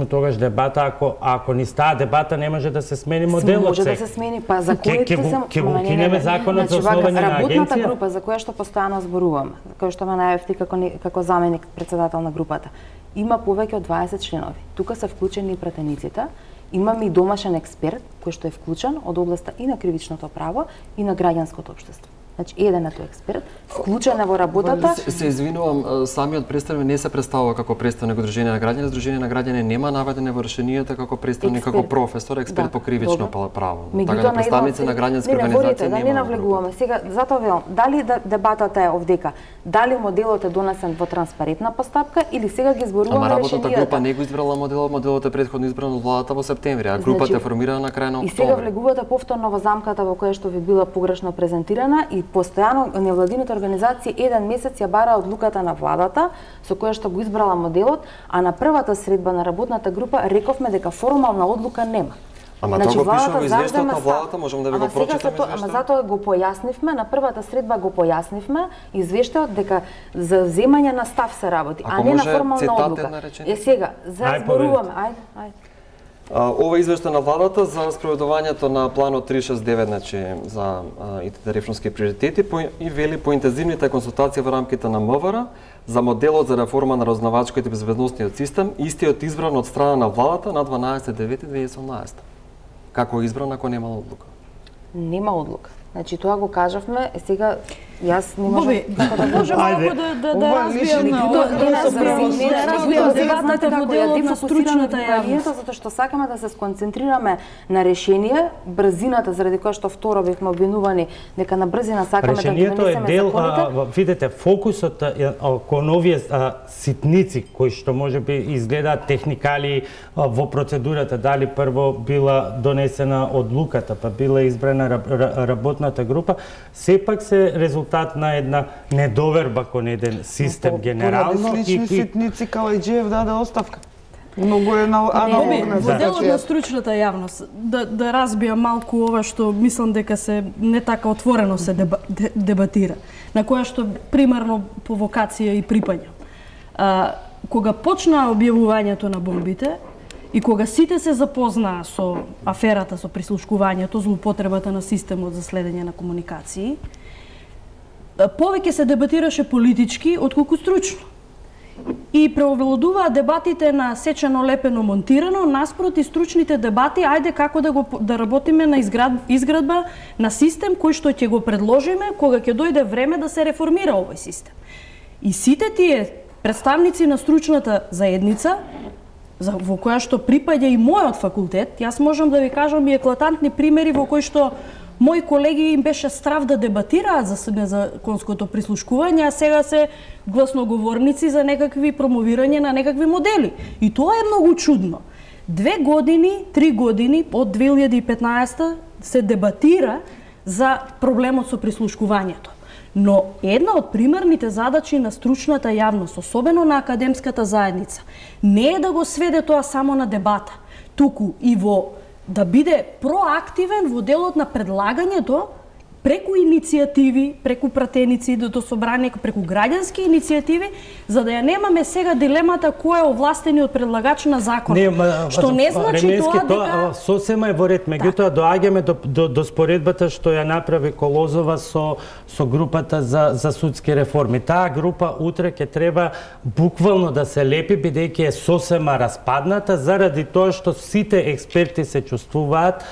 тогаш дебата, ако ни става дебата, не може да се смени моделот. Може да се смени, па законите се ќе го укинеме законот за основање на агенција. Работната група за која што постојано зборуваме, која што ме најавти како заменик председател на групата, има повеќе од 20 членови. Тука се вклучени и пратениците. Имаме и домашен експерт кој што е вклучен од областа и на кривичното право и на граѓанското општество. Значи, еден е тој експерт, вклучен е во работата. Се извинувам, самиот представник не се представува како представник од Сдружение на граѓани. Сдружение на граѓани нема наведено во решенијата како представник, како професор, експерт по кривично право. Така на представници на граѓански организации нема. Не навлегуваме. Сега, затоа велам, дали дебатата е овдека, дали моделот е донесен во транспарентна постапка или сега ги зборуваме решенијата. Ама работната група не го избрала моделот, моделот е претходно избран од владата во септември, а групата е формирана на крај на октомври. И сега влегувате повторно во замката во која што ви била погрешно презентирана и постојано невладините организации еден месец ја бара одлуката на владата со која што го избрала моделот, а на првата средба на работната група рековме дека формална одлука нема. Ама тоа го пише во извештајот на владата, можеме да ви го прочитаме извештајот. Ама затоа го појаснивме, на првата средба го појаснивме извештајот дека за земање на став се работи, а не на формална одлука. Сега, зборуваме, ајде. Ова извештај на владата за спроведувањето на планот 369, значи за ИТТ реформски приоритети и вели поинтензивните консултации во рамките на МВР за моделот за реформа на разузнавачкиот и безбедносниот систем, истиот избран од страна на владата на 12.9.2018. Како избран ако немала одлука? Нема одлука. Значи тоа го кажавме, сега јас не можам да може малку да разбијам дебатата во делот на стручната јавност, затоа што сакаме да се сконцентрираме на решение, брзината заради која што второ бевме обвинувани дека на брзина сакаме да ги донесеме законите. Видете, фокусот кон овие ситници кои што можеби изгледаат техникали во процедурата, дали прво била донесена одлуката, па била избрана работната група, сепак се резултат на една недоверба кон еден систем генерално. Поради слични ситници Калајџиев даде оставка. Многу е аналогно. Во делот на стручната јавност, да разбија малку ова што мислам дека се не така отворено се дебатира, на која што примерно по вокација и припаѓам. Кога почна објавувањето на бомбите, и кога сите се запознаа со аферата, со прислушкувањето, злоупотребата на системот за следење на комуникации, повеќе се дебатираше политички отколку стручно. И преовладуваа дебатите на сечено, лепено, монтирано, наспроти стручните дебати, ајде како да работиме на изградба на систем кој што ќе го предложиме кога ќе дојде време да се реформира овој систем. И сите тие представници на стручната заедница, во која што припаѓа и мојот факултет, јас можам да ви кажам и еклатантни примери во кои што мои колеги им беше страв да дебатираат за законското прислушкување, а сега се гласноговорници за некакви промовирање на некакви модели. И тоа е многу чудно. 2 години, 3 години од 2015 се дебатира за проблемот со прислушкувањето. Но една од примерните задачи на стручната јавност, особено на академската заедница, не е да го сведе тоа само на дебата, туку и во да биде проактивен во делот на предлагањето преку иницијативи, преку пратеници до собрание, преку граѓански иницијативи, за да ја немаме сега дилемата кој е овластениот предлагач на закон. Што не значи тоа дека сосема е во ред, меѓутоа доаѓаме до споредбата што ја направи Колозова со групата за судски реформи. Таа група утре ќе треба буквално да се лепи бидејќи е сосема распадната заради тоа што сите експерти се чувствуваат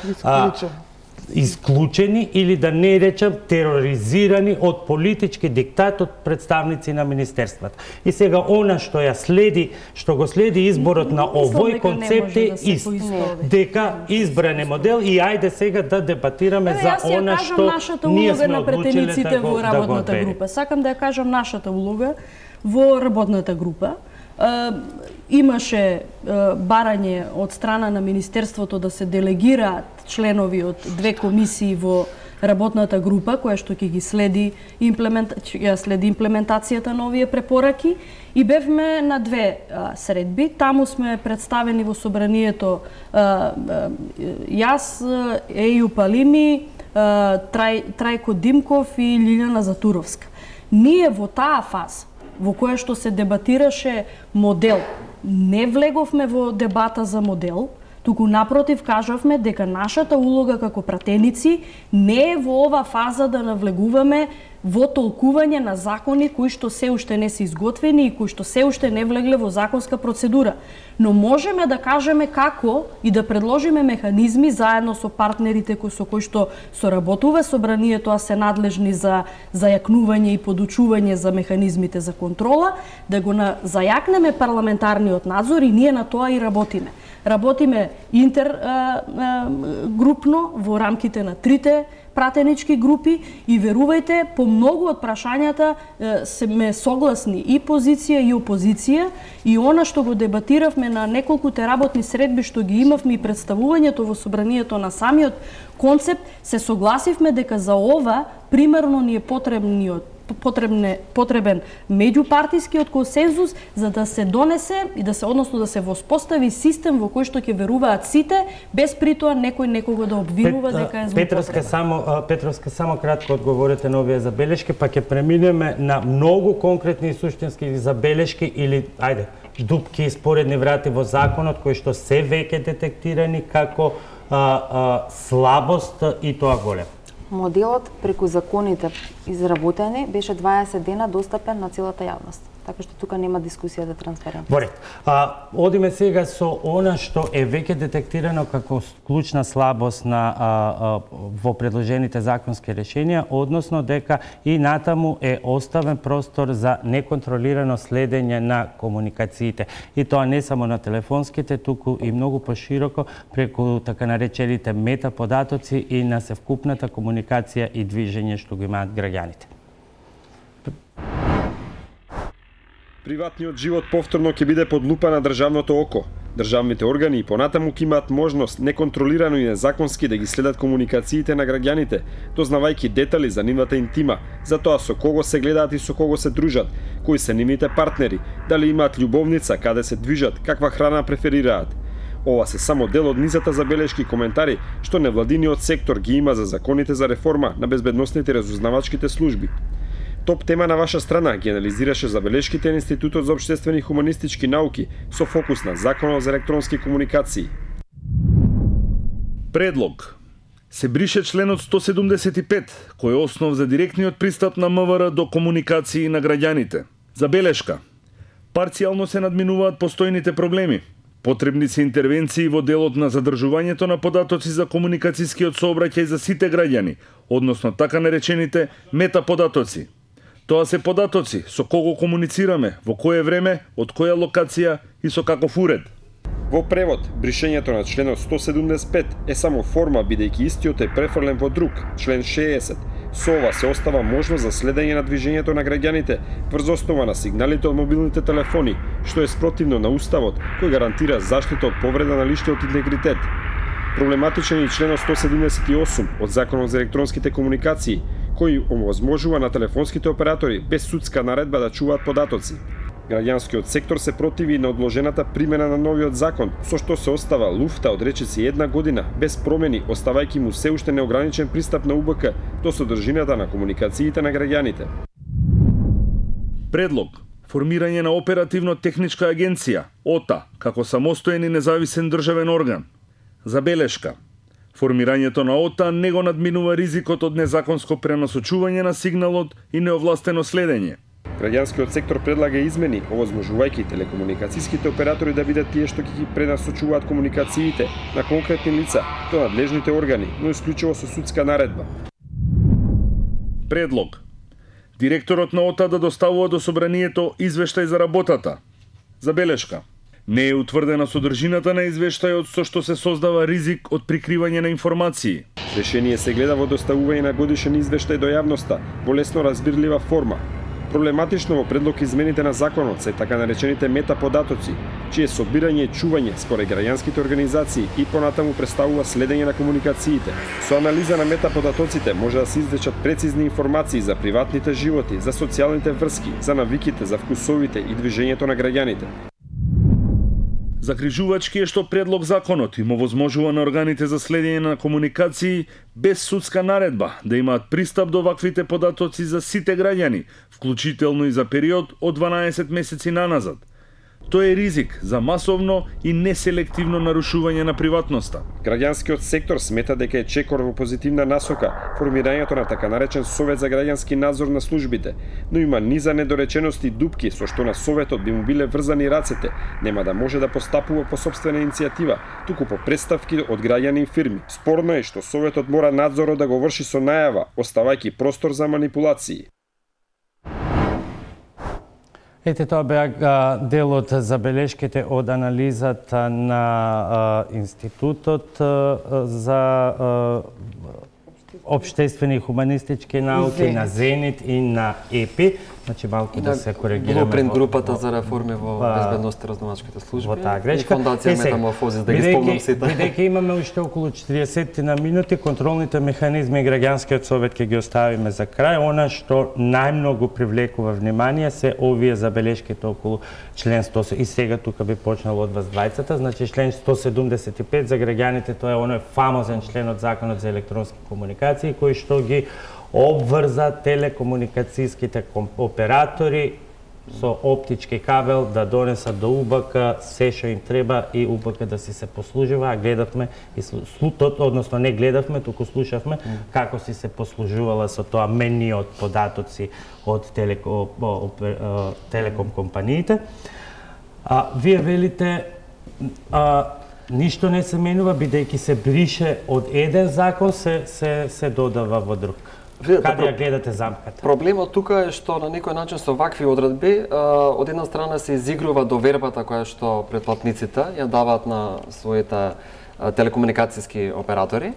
исклучени или да не речам тероризирани од политички диктат од представници на министерствата. И сега она што го следи изборот на овој концепт е ист. Дека избран е модел и ајде сега да дебатираме за она што ние сме одлучиле да го одбери. Сакам да ја кажам нашата улога во работната група. Имаше барање од страна на Министерството да се делегираат членови од 2 комисии во работната група, која што ќе ги следи имплементацијата на овие препораки, и бевме на 2 средби. Таму сме представени во собранието јас, Еју Палими, Трајко Димков и Лилјана Затуровска. Ние во таа фаза во која што се дебатираше модел, не влеговме во дебата за модел, туку напротив кажавме дека нашата улога како пратеници не е во ова фаза да навлегуваме во толкување на закони кои што се уште не се изготвени и кои што се уште не влегле во законска процедура. Но можеме да кажеме како и да предложиме механизми заедно со партнерите со кои што соработува собранието, а се надлежни за зајакнување и подучување за механизмите за контрола, да го зајакнеме парламентарниот надзор и ние на тоа и работиме. Работиме интергрупно во рамките на 3 пратенички групи и верувајте, по многу од прашањата сме согласни и позиција и опозиција, и она што го дебатиравме на неколкуте работни средби што ги имавме и представувањето во собранието на самиот концепт, се согласивме дека за ова примерно ни е потребен меѓупартискиот консензус за да се донесе и да се воспостави систем во кој што ќе веруваат сите, без притоа некој некого да обвинува дека е злоупотреба. Петровска, само кратко одговорете на овие забелешки, па ќе преминеме на многу конкретни и суштински забелешки или, ајде, дупки и споредни врати во законот кои што се веќе детектирани како слабост и тоа голем. Моделот преку законите изработени беше 20 дена достапен на целата јавност. Така што тука нема дискусија за транспарентност. Во ред. Одиме сега со она што е веќе детектирано како клучна слабост во предложените законски решенија, односно дека и натаму е оставен простор за неконтролирано следење на комуникациите. И тоа не само на телефонските, туку и многу пошироко преку така наречените метаподатоци и на севкупната комуникација и движење што го имаат граѓаните. Приватниот живот повторно ќе биде под лупа на државното око. Државните органи понатаму ќе имаат можност неконтролирано и незаконски да ги следат комуникациите на граѓаните, дознавајќи детали за нивната интима, за тоа со кого се гледаат и со кого се дружат, кои се нивните партнери, дали имаат љубовница, каде се движат, каква храна преферираат. Ова се само дел од низата забелешки и коментари што невладиниот сектор ги има за законите за реформа на безбедносните и разузнавачките служби. Топ тема на ваша страна ги анализираше забелешките на Институтот за општествени и хуманистички науки со фокус на Законот за електронски комуникации. Предлог. Се брише членот 175, кој е основ за директниот пристап на МВР до комуникации на граѓаните. Забелешка. Парцијално се надминуваат постојните проблеми. Потребни се интервенции во делот на задржувањето на податоци за комуникацијскиот сообраќај за сите граѓани, односно така наречените метаподатоци. Тоа се податоци со кого комуницираме, во кое време, од која локација и со каков уред. Во превод, бришењето на членот 175 е само форма бидејќи истиот е префрлен во друг, член 60. Со ова се остава можност за следење на движењето на граѓаните врз основа на сигналите од мобилните телефони, што е спротивно на Уставот, кој гарантира заштита од повреда на личниот интегритет. Проблематичен е и членот 178 од Законот за електронските комуникации, кој овозможува на телефонските оператори без судска наредба да чуваат податоци. Граѓанскиот сектор се противи на одложената примена на новиот закон, со што се остава луфта од речиси 1 година без промени, оставајќи му се уште неограничен пристап на УБК до содржината на комуникациите на граѓаните. Предлог. Формирање на оперативно-техничка агенција, ОТА, како самостоен и независен државен орган. Забелешка. Формирањето на ОТА не го надминува ризикот од незаконско пренасочување на сигналот и неовластено следење. Граѓанскиот сектор предлага измени, овозможувајќи телекомуникацијските оператори да бидат тие што ќе ги пренасочуваат комуникациите на конкретни лица до надлежните органи, но исклучиво со судска наредба. Предлог. Директорот на ОТА да доставува до собранието извештај за работата. Забелешка. Не е утврдена содржината на извештајот со што се создава ризик од прикривање на информации. Решение се гледа во доставување на годишен извештај до јавноста во лесно разбирлива форма. Проблематично во предлог измените на законот се така наречените метаподатоци, чие собирање и чување според граѓанските организации и понатаму представува следење на комуникациите. Со анализа на метаподатоците може да се извлечат прецизни информации за приватните животи, за социјалните врски, за навиките, за вкусовите и движењето на граѓаните. Закрижувачки е што предлог законот им овозможува на органите за следење на комуникации без судска наредба да имаат пристап до ваквите податоци за сите граѓани, вклучително и за период од 12 месеци наназад. Тоа е ризик за масовно и неселективно нарушување на приватноста. Граѓанскиот сектор смета дека е чекор во позитивна насока формирањето на така наречен Совет за граѓански надзор на службите, но има низа недоречености и дупки со што на Советот би му биле врзани рацете, нема да може да постапува по сопствена иницијатива, туку по представки од граѓани и фирми. Спорно е што Советот мора надзорот да го врши со најава, оставајќи простор за манипулации. Ете, тоа беа дел од забелешките од анализата на Институтот за општествени и хуманистички науки, на Зенит и на ЕПИ. Значи малку да се коригираме. Блупринт групата за реформи во безбедноста и разузнавачките служби. Во таа грешка. И фондација Метаморфозис, да ги спомнам сите. Бидејќи имаме уште околу 40 на минути, контролните механизми и граѓанскиот совет ќе ги оставиме за крај. Она што најмногу привлекува внимание се овие забелешките околу член 100. И сега тука би почнал од вас двајцата. Значи член 175 за граѓаните, тоа е оној фамозен член од Законот за електронски комуникации кој што ги обврза телекомуникацијските оператори со оптички кабел да донесат до УБК се што им треба и УБК да си се послужува, а гледавме и односно не гледавме, туку слушавме како си се послужувала со тоа мениот податоци од телеком компаниите. Вие велите ништо не се менува бидејќи се брише од еден закон се додава во друг. Каде ја гледате замката? Проблемот тука е што на некој начин со вакви одредби од една страна се изигрува довербата која што претплатниците ја даваат на своите телекомуникацијски оператори.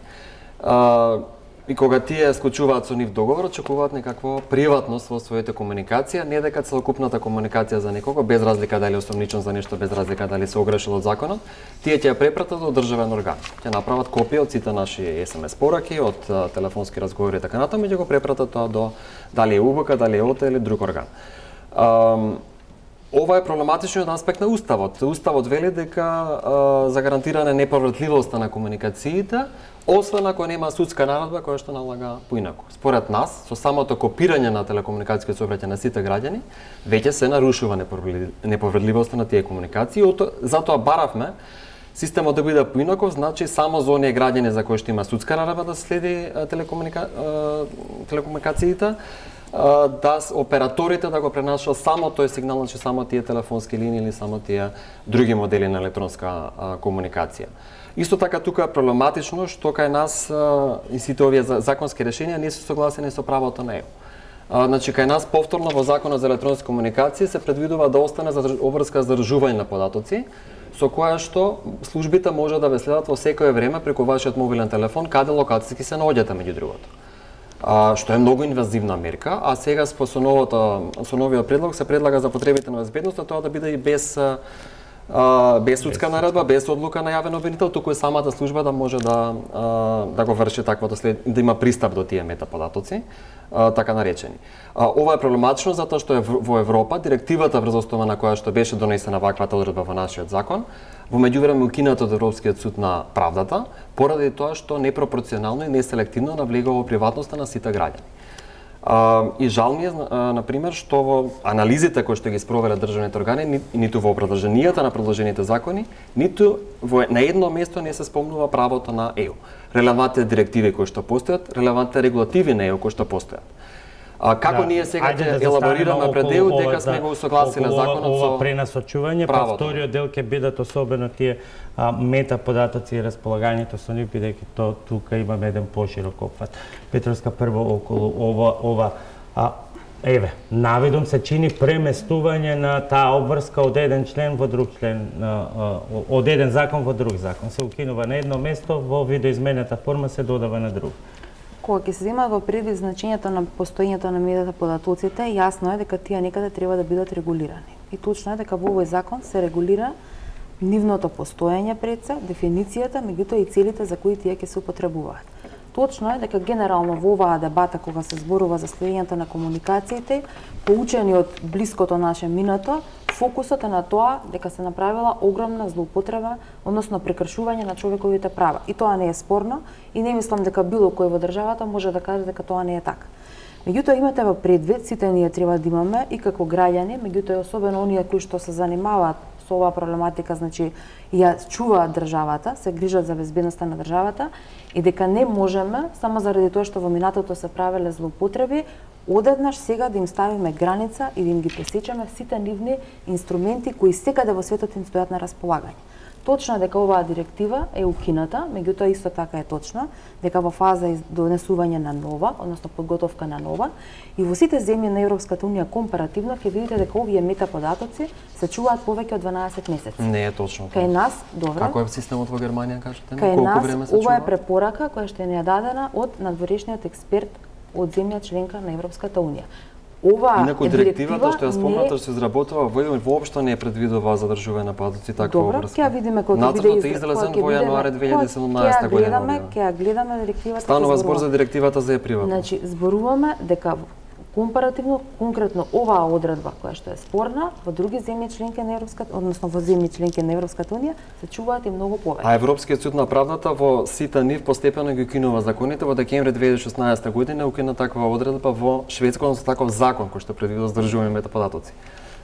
И кога тие склучуваат со нив договор, очекуваат некаква приватност во своите комуникација, не дека целокупната комуникација за некого, без разлика дали осомничен за нешто, без разлика дали се огрешил од законот, тие ќе ја препратат до државен орган. Ќе направат копија од сите наши SMS пораки, од телефонски разговори и така натаму, и ќе го препратат тоа до дали е УБК, дали е ОТА или друг орган. Ова е проблематичниот аспект на Уставот. Уставот вели дека за гарантиране неповратливоста на комуникациите, освен ако нема судска наредба која што налага поинаку. Според нас, со самото копирање на телекомуникацијски сообраќај на сите граѓани, веќе се нарушува неповратливоста на тие комуникации. Затоа баравме системот да биде поинаков, значи само за оние граѓани за кои што има судска наредба да следи телекомуникациите, да операторите да го пренашат само тој сигнал, значи само тие телефонски линии или само тие други модели на електронска комуникација. Исто така тука е проблематично што кај нас и сите овие законски решенија не се согласени со правото на ЕУ. Значи кај нас повторно во Законот за електронски комуникации се предвидува да остане обврска за задржување на податоци, со која што службите може да ве следат во секое време преку вашиот мобилен телефон каде локацијски се наоѓате меѓу другото. Што е многу инвазивна мерка, а сега со новиот предлог се предлага за потребите на безбедноста тоа да биде и без судска наредба, без одлука на јавен обвинител, туку и самата служба да може да го врши таквото да има пристап до тие метаподатоци, така наречени. Ова е проблематично затоа што е во Европа директивата врз основа на која што беше донесена ваквата одредба во нашиот закон, во меѓувреме укината од Европскиот суд на правдата, поради тоа што непропорционално и неселективно навлегува во приватноста на сите граѓани. И жал ми е, например, што во анализите кои што ги спровеле државните органи, ниту во образложенијата на предложените закони, ниту на едно место не се спомнува правото на ЕУ. Релевантните директиви кои што постојат, релевантните регулативи на ЕУ кои што постојат. Како ние сега ќе елаборираме пред ЕУ дека сме го усогласиле законот со пренасочување, па вториот дел ќе бидат особено тие метаподатоци и располагањето со нив, бидејќи тука имаме еден поширок опфат. Петровска, прво околу ова навидом се чини преместување на таа обврска од еден член во друг член, од еден закон во друг закон. Се укинува на едно место, во видоизменета форма се додава на друг. Кога ќе се зема во предвид значењето на постоењето на метаподатоците, јасно е дека тие некаде треба да бидат регулирани. И точно е дека во овој закон се регулира нивното постоење пред се, дефиницијата, меѓутоа и целите за кои тие ќе се употребуваат. Точно е дека генерално во оваа дебата кога се зборува за следењето на комуникациите, поучени од блиското наше минато, фокусот е на тоа дека се направила огромна злоупотреба, односно прекршување на човековите права. И тоа не е спорно и не мислам дека било кој во државата може да каже дека тоа не е така. Меѓутоа имате во предвид, сите ние треба да имаме и како граѓани, меѓутоа особено оние кои што се занимаваат со оваа проблематика, значи ја чуваат државата, се грижат за безбедноста на државата и дека не можеме само заради тоа што во минатото се правеле злоупотреби, одеднаш сега да им ставиме граница и да им ги пресечеме сите нивни инструменти кои секаде во светот им стојат на располагање. Точно е дека оваа директива е укината, меѓутоа исто така е точно дека во фаза донесување на нова, односно подготовка на нова, и во сите земји на Европската унија компаративно ќе видите дека овие метаподатоци се чуваат повеќе од 12 месеци. Не е точно. Кај нас, добро. Како е системот во Германија, кажете? Колку време се чува? Ова е препорака која што ни е дадена од надворешниот експерт од земја членка на Европската унија. Инаку директивата што ја спомната што се изработува воопшто не предвидува задржување на податоци таква обврска. Добро, ќе видиме кога ќе биде излезен во јануари 2017 година. Ќе ја гледаме директивата. Станува збор за директивата за приватно. Значи зборуваме дека компаративно, конкретно оваа одредба која што е спорна, во други земји членки на Европската, односно во земји членки на Европската унија, се чуваат и многу повеќе. А Европскиот суд на правдата во сите нив постепено ги укинува законите. Во декември 2016 година укина таква одредба во Шведска, односно таков закон кој што предвидува задржување метаподатоци.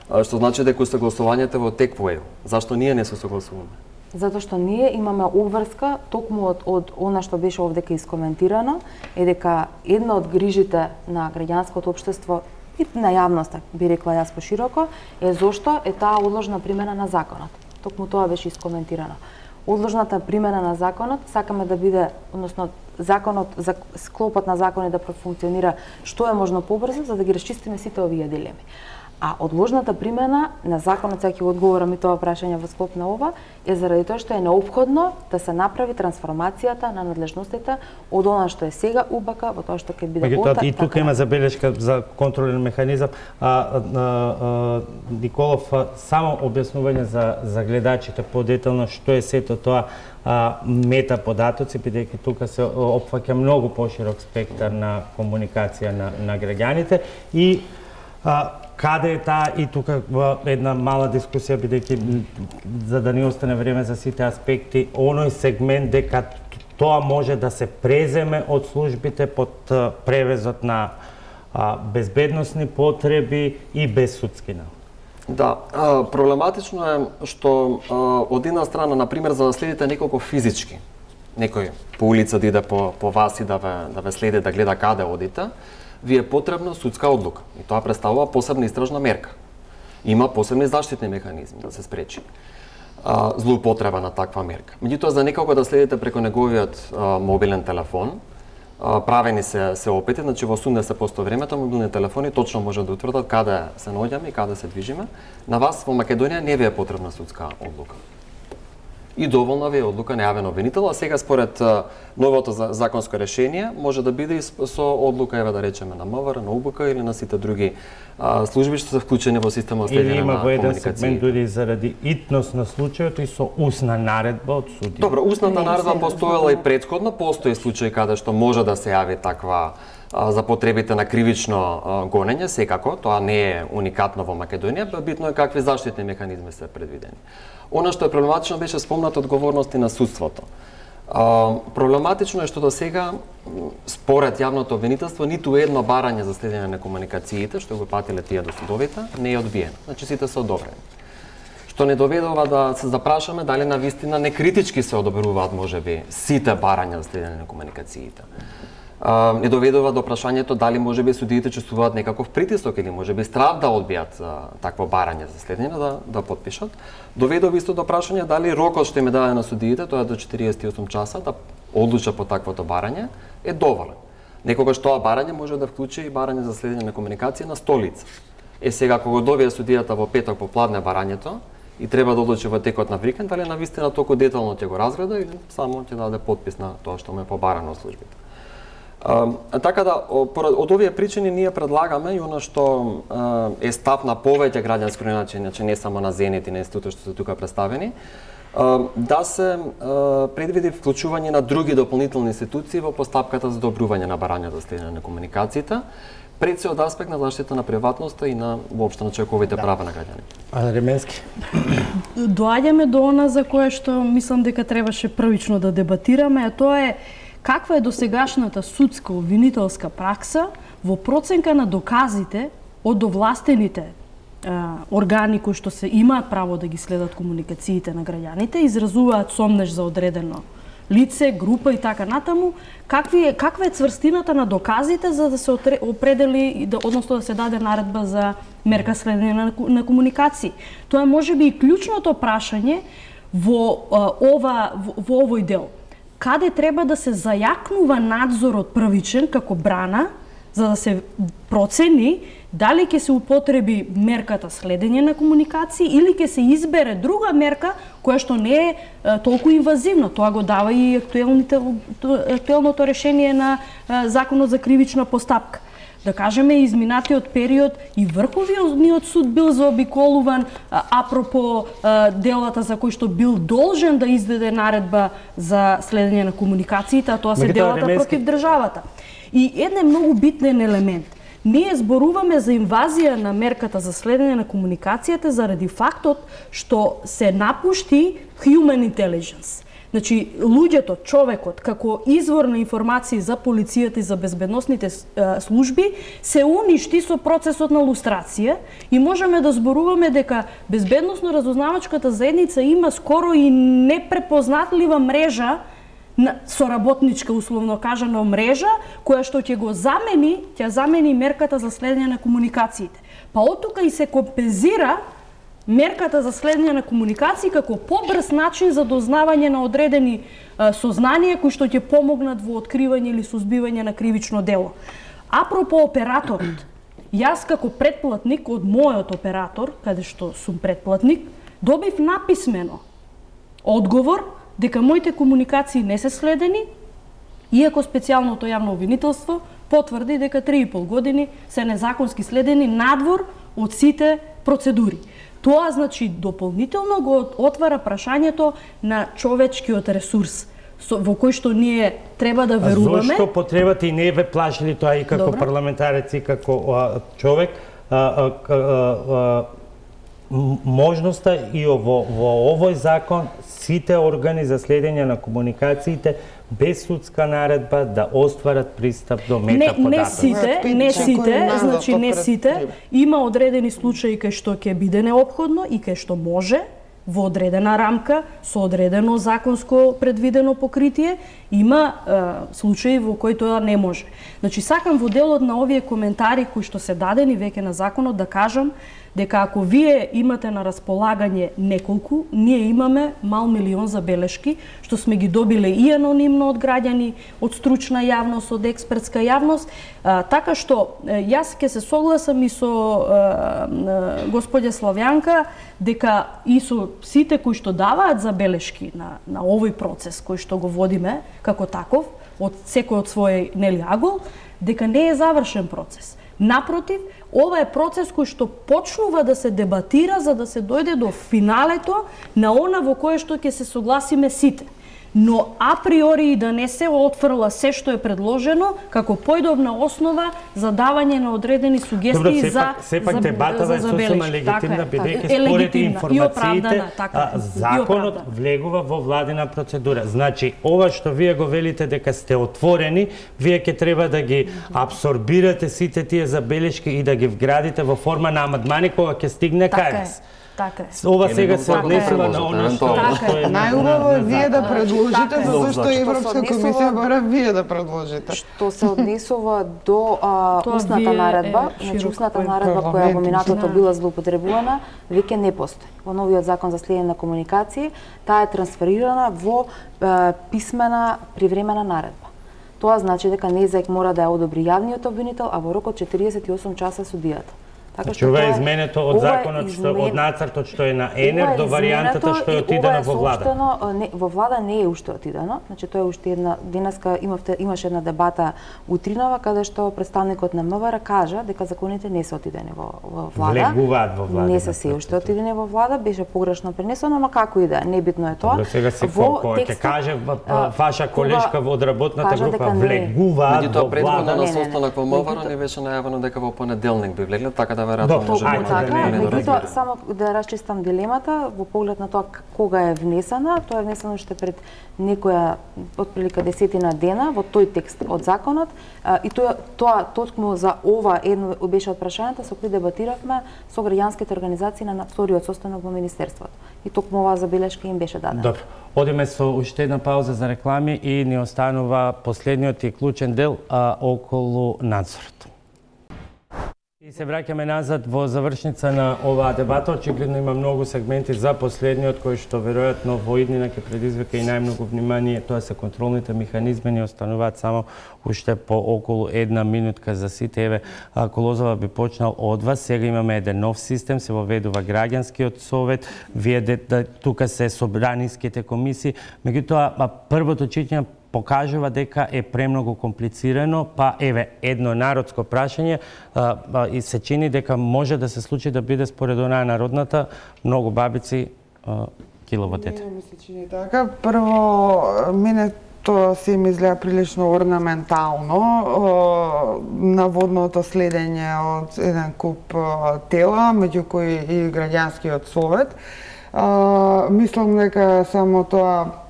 што значи дека усогласувањето во тек во ЕУ. Зашто ние не се согласуваме? Затоа што ние имаме обврска токму од она што беше овдека искоментирано, е дека една од грижите на граѓанското општество и на јавноста, би рекла јас пошироко, е зошто е таа одложна примена на законот. Токму тоа беше искоментирано. Одложната примена на законот сакаме да биде, односно законот, склопот на закони да профункционира што е можно побрзо, за да ги расчистиме сите овие дилеми. А одложната примена на законот, сега ќе одговорам и тоа прашање во склоп на ова, е заради тоа што е неопходно да се направи трансформацијата на надлежностите од она што е сега УБК во тоа што ќе биде ОТА. И тука има забелешка за контролен механизам. Николов, само објаснување за гледачите подетално што е сето тоа мета податоци, бидејќи тука се опфаќа многу поширок спектар на комуникација на граѓаните и каде е таа, и тука една мала дискусија, бидејќи за да не остане време за сите аспекти, оној сегмент дека тоа може да се преземе од службите под превезот на безбедносни потреби и без судскина. Да, проблематично е што од една страна, например, за да следите неколку физички, некој по улица да иде по вас и да ве следи, да гледа каде одите, ви е потребна судска одлука. И тоа представува посебна истражна мерка. Има посебни заштитни механизми да се спречи злоупотреба на таква мерка. Меѓутоа, за некако да следите преку неговиот мобилен телефон, правени се опити, значи во 80% времето мобилни телефони точно може да утврдат каде се наоѓаме и каде се движиме. На вас во Македонија не ви е потребна судска одлука. И доволна ви е одлука на јавен обвинител, а сега според новото законско решение може да биде и со одлука, еве да речеме, на МВР, на УБК или на сите други служби што се вклучени во системот следење на комуникација. Или има во еден сегмент дури заради итност на случајот и со усна наредба од судија. Добро, усната наредба постоела и претходно, постои случај каде што може да се јави таква за потребите на кривично гонење, секако, тоа не е уникатно во Македонија, битно е какви заштитни механизми се предвидени. Она што е проблематично беше спомнато одговорности на судството. Проблематично е што до сега, според јавното обвинителство, ниту едно барање за следење на комуникациите, што го патиле тие до судовите, не е одбиено. Значи сите се одобрени. Што не доведува да се запрашаме дали навистина некритички се одобруваат можеби сите барања за следење на комуникациите. Не доведува до прашањето дали можеби судиите чувствуваат некаков притисок или можеби страв да одбијат такво барање за следење да потпишат. Доведува исто до прашање дали рокот што им е даден на судиите, тоа е до 48 часа да одлучат по таквото барање, е доволен. Некогаш тоа барање може да вклучи и барање за следење на комуникација на 100 лица. Сега кога добие судијата во петок попладне барањето и треба да одлучи во текот на викенд, дали навистина толку детално ќе го разгледа или само ќе даде потпис на тоа што му е побарано од службите. Така да, од овие причини ние предлагаме и оно што е став на повеќе граѓански организации, значи не само на Зенит и на институтот што се тука представени, да се предвиди вклучување на други дополнителни институции во постапката за одобрување на барања за следење на комуникациите, пред се од аспект на заштита на приватноста и на воопшто на човековите права на граѓаните. Ременски. Доаѓаме до она за кое што мислам дека требаше првично да дебатираме, а тоа е каква е досегашната судска обвинителска пракса во проценка на доказите од овластените органи кои што се имаат право да ги следат комуникациите на граѓаните, изразуваат сомнеж за одредено лице, група и така натаму, каква е цврстината на доказите за да се определи, односно да се даде наредба за мерка следење на комуникации. Тоа е можеби и клучното прашање во овој дел. Каде треба да се зајакнува надзорот првичен како брана, за да се процени дали ќе се употреби мерката следење на комуникации или ќе се избере друга мерка која што не е толку инвазивна. Тоа го дава и актуелното решение на Законот за кривична постапка. Да кажеме, изминатиот период и Врховниот суд бил заобиколуван апропо делата за кои што бил должен да издаде наредба за следење на комуникациите, а тоа се делата против државата. И еден многу битен елемент. Ние зборуваме за инвазија на мерката за следење на комуникацијата заради фактот што се напушти human intelligence. Значи, луѓето, човекот, како извор на информации за полицијата и за безбедносните служби, се уништи со процесот на лустрација и можеме да зборуваме дека безбедносно-разузнавачката заедница има скоро и непрепознатлива мрежа, соработничка, условно кажано, мрежа, која што ќе замени мерката за следење на комуникациите. Па од тука и се компензира мерката за следење на комуникации како побрз начин за дознавање на одредени сознанија кои што ќе помогнат во откривање или сузбивање на кривично дело. Апропо операторот, јас како претплатник од мојот оператор, каде што сум претплатник, добив написмено одговор дека моите комуникации не се следени, иако специјалното јавно обвинителство потврди дека 3,5 години се незаконски следени надвор од сите процедури. Тоа, значи, дополнително го отвара прашањето на човечкиот ресурс, во кој што ние треба да веруваме. А зошто потребата и не ве плашили тоа и како парламентарец и како човек, можноста и во овој закон сите органи за следење на комуникациите без судска наредба да остварат пристап до метаподатоци? Не сите, има одредени случаи кај што ќе биде неопходно и кај што може во одредена рамка, со одредено законско предвидено покритие, има случаи во кои тоа не може. Значи, сакам во делот на овие коментари кои што се дадени веќе на законот да кажам дека ако вие имате на располагање неколку, ние имаме мал милион забелешки, што сме ги добиле и анонимно од граѓани, од стручна јавност, од експертска јавност, така што јас ќе се согласам и со господја Славјанка дека и со сите кои што даваат забелешки на овој процес кој што го водиме како таков, од секој од свој агол, дека не е завршен процес. Напротив, ова е процес кој што почнува да се дебатира за да се дојде до финалето на она во кое што ќе се согласиме сите. Но априори да не се отфрла се што е предложено како појдовна основа за давање на одредени сугестии за сепак дебатата е сосема легитимна, бидејќи според информациите законот влегува во владина процедура. Значи, ова што вие го велите дека сте отворени, вие ќе треба да ги абсорбирате сите тие забелешки и да ги вградите во форма на амандмани кога ќе стигне кај вас. Ова сега се однесува на оно што е најубаво е вие да предложите, затоа што Европска комисија бара вие да предложите. Што се однесува до устната наредба, значи устната наредба која во минатото била злоупотребувана, веќе не постои. Во новиот закон за следење на комуникации, таа е трансферирана во писмена привремена наредба. Тоа значи дека НЕЗЕК мора да ја одобри јавниот обвинител, а во рок од 48 часа судијата. Значи, ова е изменето од законот, од нацртот што е на ЕНЕР до варијантата што е отидено во влада. Во влада не е уште отидено. Значи, тоа е уште една, денеска имаше една дебата утринава каде што представникот на МВР кажа дека законите не се отидени во влада. Влегуваат во влада. Не се се уште отидени во влада, беше погрешно пренесено, ама како и да, небитно е тоа. Сега си ќе каже ваша колешка од работната група влегуваат во влада. Предходно на состанок во МВР не беше најавено дека во понеделник би влегле, така да меѓутоа, само да расчистам дилемата во поглед на тоа кога е внесена, тоа е внесено уште пред некоја отприлика 10 дена во тој текст од законот и тоа токму за ова едно беше од прашањата со кои дебатиравме со граѓанските организации на вториот состанок во министерството. И токму оваа забелешка им беше дадена. Добро, одиме со уште една пауза за реклами и ни останува последниот и клучен дел околу надзорот. И се враќаме назад во завршница на оваа дебата. Очигледно има многу сегменти за последниот кој што веројатно во иднина ќе предизвика и најмногу внимание. Тоа се контролните механизми, ни остануваат само уште по околу една минутка за сите. Еве, Колозова би почнал од вас. Сега имаме еден нов систем, се воведува граѓанскиот совет, вие тука се собраниските комисии. Меѓутоа, првото читање покажува дека е премногу комплицирано, па еве едно народско прашање и се чини дека може да се случи да биде според онаа народната многу бабици килово дете. Не ми се чини така. Прво, мене тоа се ми изгледа прилично орнаментално, наводното следење од еден куп тела, меѓу кои и граѓанскиот совет. Мислам дека само тоа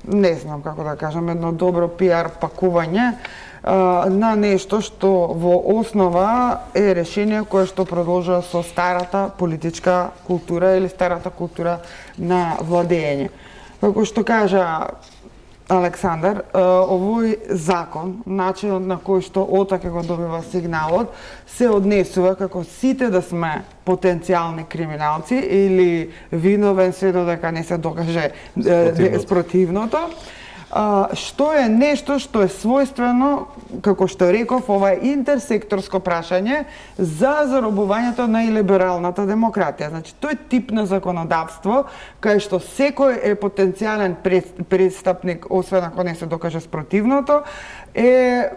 не знам како да кажам, едно добро пиар пакување на нешто што во основа е решение кое што продолжува со старата политичка култура или старата култура на владење. Како што кажа Александар, овој закон, начинот на кој што ОТА ќе го добива сигналот, се однесува како сите да сме потенцијални криминалци или виновен се додека не се докаже спротивното. Што е нешто што е својствено, како што реков, ова е интерсекторско прашање за заробувањето на илибералната демократија. Значи, тој тип на законодавство, кај што секој е потенцијален престапник, освен ако не се докаже спротивното, е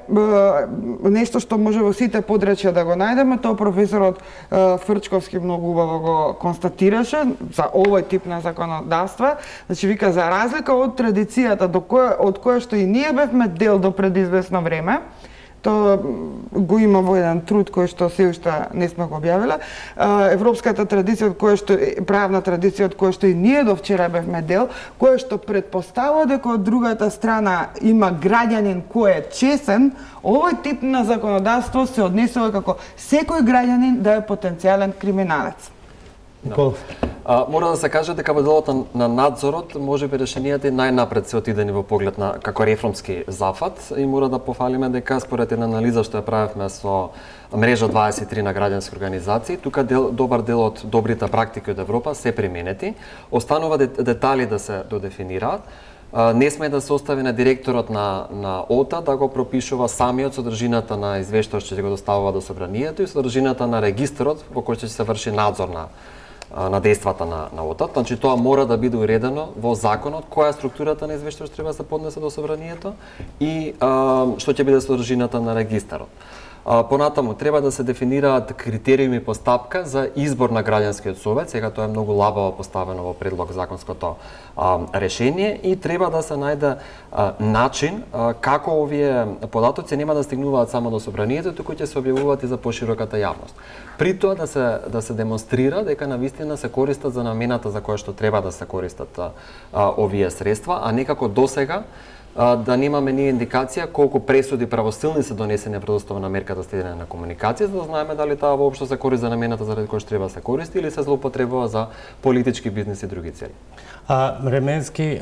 нешто што може во сите подрачја да го најдеме. Тоа професорот Фрчковски многу убаво го констатираше за овој тип на законодавства. Значи, вика, за разлика од традицијата од која што и ние бевме дел до пред известно време, тоа го има во еден труд кој што се уште не сме го објавиле. Европската традиција, од која што правна традиција од која што и ние до вчера бевме дел, која што претпоставува дека од другата страна има граѓанин кој е чесен, овој тип на законодавство се однесува како секој граѓанин да е потенцијален криминалец. Мора да се каже дека во делот на надзорот можеби решенијата најнапред се отидени во поглед на како реформски зафат и мора да пофалиме дека според една анализа што ја правевме со мрежа 23 на граѓански организации, тука добар дел од добрите практики од Европа се применети, останува детали да се додефинираат. Не сме да се остави на директорот на ОТА да го пропишува самиот содржината на извештајот што ќе го доставува до собранието и содржината на регистарот во кој ќе се врши надзор на дејствата на ОТА. Значи, тоа мора да биде уредено во законот, која е структурата на извештајот што треба да се поднесе до собранието и што ќе биде содржината на регистарот. Понатаму, треба да се дефинираат критериуми по стапка за избор на граѓанскиот совет, сега тоа е многу лабаво поставено во предлог законското решение и треба да се најде начин како овие податоци нема да стигнуваат само до собранието, туку ќе се објавуваат и за пошироката јавност. При тоа да се демонстрира дека навистина се користат за намената за која што треба да се користат овие средства, а некако досега да немаме ни индикација колку пресуди правосилни се донесени врз основа на мерката следење на комуникација, за да знаеме дали таа воопшто се користи за намената заради која што треба да се користи или се злоупотребува за политички бизнес и други цели. Ременски,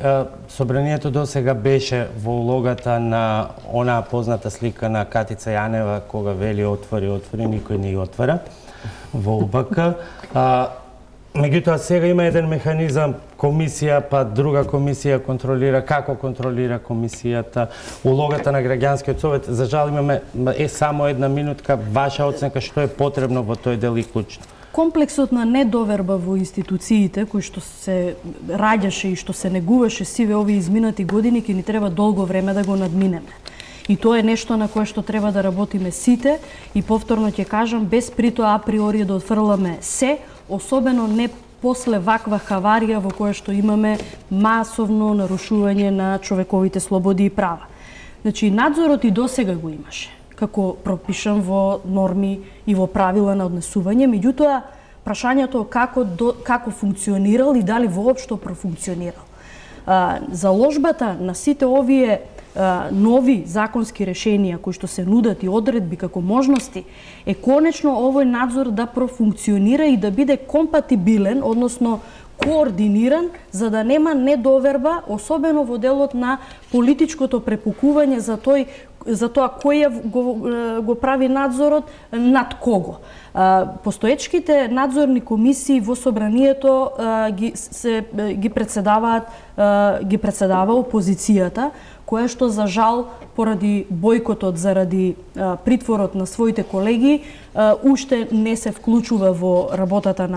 собранието досега беше во улогата на онаа позната слика на Катица Јанева кога вели отвори, никој не ја отвара во УБК. Меѓутоа сега има еден механизам, комисија, па друга комисија контролира, како контролира комисијата, улогата на граѓанскиот совет. За жал имаме само една минутка, ваша оценка што е потребно во тој дел и клучно. Комплексот на недоверба во институциите, кој што се раѓаше и што се негуваше сиве овие изминати години, ќе ни треба долго време да го надминеме. И тоа е нешто на кое што треба да работиме сите и повторно ќе кажам, без притоа априори да отфрламе се, особено не после ваква хаварија во која што имаме масовно нарушување на човековите слободи и права. Значи, надзорот и досега го имаше, како пропишан во норми и во правила на однесување, меѓутоа прашањето како функционирал и дали воопшто профункционирал. Заложбата на сите овие нови законски решенија кои што се нудат и одредби како можности е конечно овој надзор да профункционира и да биде компатибилен, односно координиран, за да нема недоверба, особено во делот на политичкото препукување за тоа кој го прави надзорот над кого. Постоечките надзорни комисии во собранието ги председава опозицијата, која што за жал поради бојкотот заради притворот на своите колеги уште не се вклучува во работата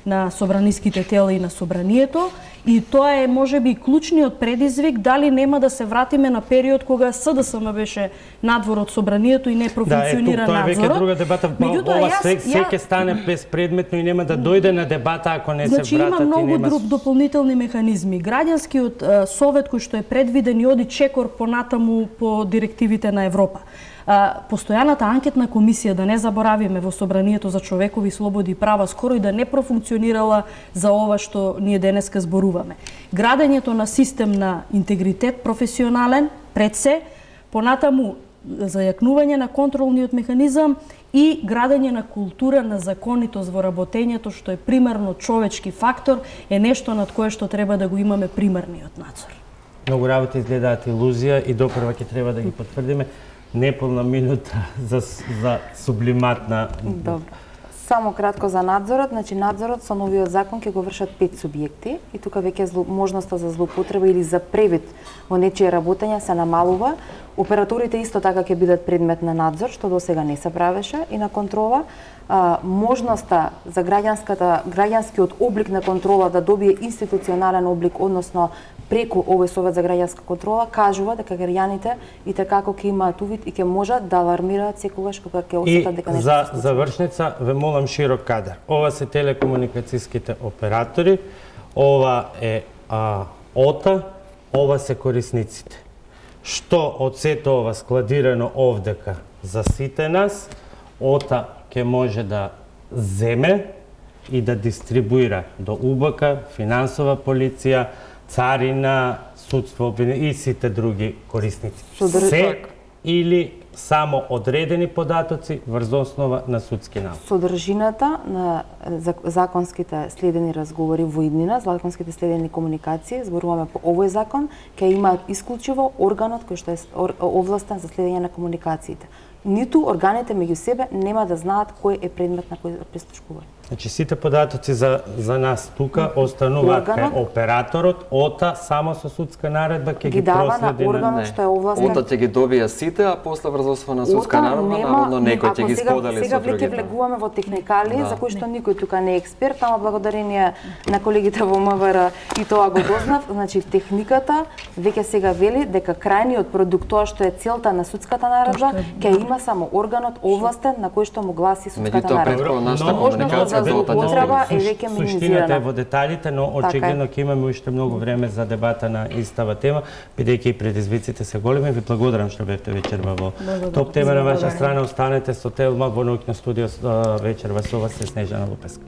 на собраниските тела и на собранието, и тоа е можеби клучниот предизвик дали нема да се вратиме на период кога СДСМ беше надвор од собранието и не профункционира надзорот. Тоа е веќе друга дебата, ова се ќе стане безпредметно и нема да дојде на дебата ако не се вратат и нема. Значи има многу дополнителни механизми. Граѓанскиот совет кој што е предвиден и оди чекор понатаму по директивите на Европа. Постојаната анкетна комисија, да не заборавиме, во Собранието за човекови слободи и права скоро и да не профункционирала за ова што ние денеска зборуваме. зборуваме. Градењето на систем на интегритет професионален, пред се, понатаму зајакнување на контролниот механизам и градење на култура на законитост во работењето, што е примерно човечки фактор, е нешто над кое што треба да го имаме примерниот надзор. Многу работи изгледаат илузија и допрва ќе треба да ги потврдиме. Неполна минута за сублиматна. Добро. Само кратко за надзорот, значи надзорот со новиот закон ќе го вршат 5 субјекти и тука веќе можноста за злоупотреба или за превид во нечие работење се намалува. Операторите исто така ќе бидат предмет на надзор, што досега не се правеше, и на контрола. Можноста за граѓанскиот облик на контрола да добие институционален облик, односно преку овој Совет за граѓанска контрола, кажува дека граѓаните и како ќе имаат увид и ќе можат да алармираат секогаш кога ќе осетат дека нешто се случува. И за завршница ве молам широк кадар. Ова се телекомуникацијските оператори, ова е ОТА, ова се корисниците. Што од сето ова складирано овдека за сите нас, ОТА ќе може да земе и да дистрибуира до УБК, финансова полиција, царина, судство и сите други корисници. Се или само одредени податоци врз основа на судски налог. Содржината на законските следени разговори во иднина, законските следени комуникации, зборуваме по овој закон, ќе имаат исклучиво органот кој што е овластен за следење на комуникациите. Ниту органите меѓу себе нема да знаат кој е предмет на кој прислушкување. Значи сите податоци за нас тука остануваат кај операторот, ОТА само со судска наредба ќе ги проследи на органот што е овластен. ОТА ќе ги добија сите, а после врз основа на судска наредба народно некој ќе ги сподели со другите. Сега другите. веќе влегуваме во техникали за кои што никој тука не е експерт, ама благодарение на колегите во МВР и тоа го дознав. Значи техниката веќе сега вели дека крајниот продукт, тоа што е целта на судската наредба, ќе има само органот овластен на кој што му гласи судската наредба. Нашата комуникација злоупотреба е веќе суштината е минимизирана. во деталите, но очигледно ќе имаме уште многу време за дебата на истава тема, бидејќи и предизвиците се големи. Ви благодарам што бевте вечерва во Топ тема на ваша страна. Останете со Телма во ноќно студио вечерва со вас се Снежана Лупеска.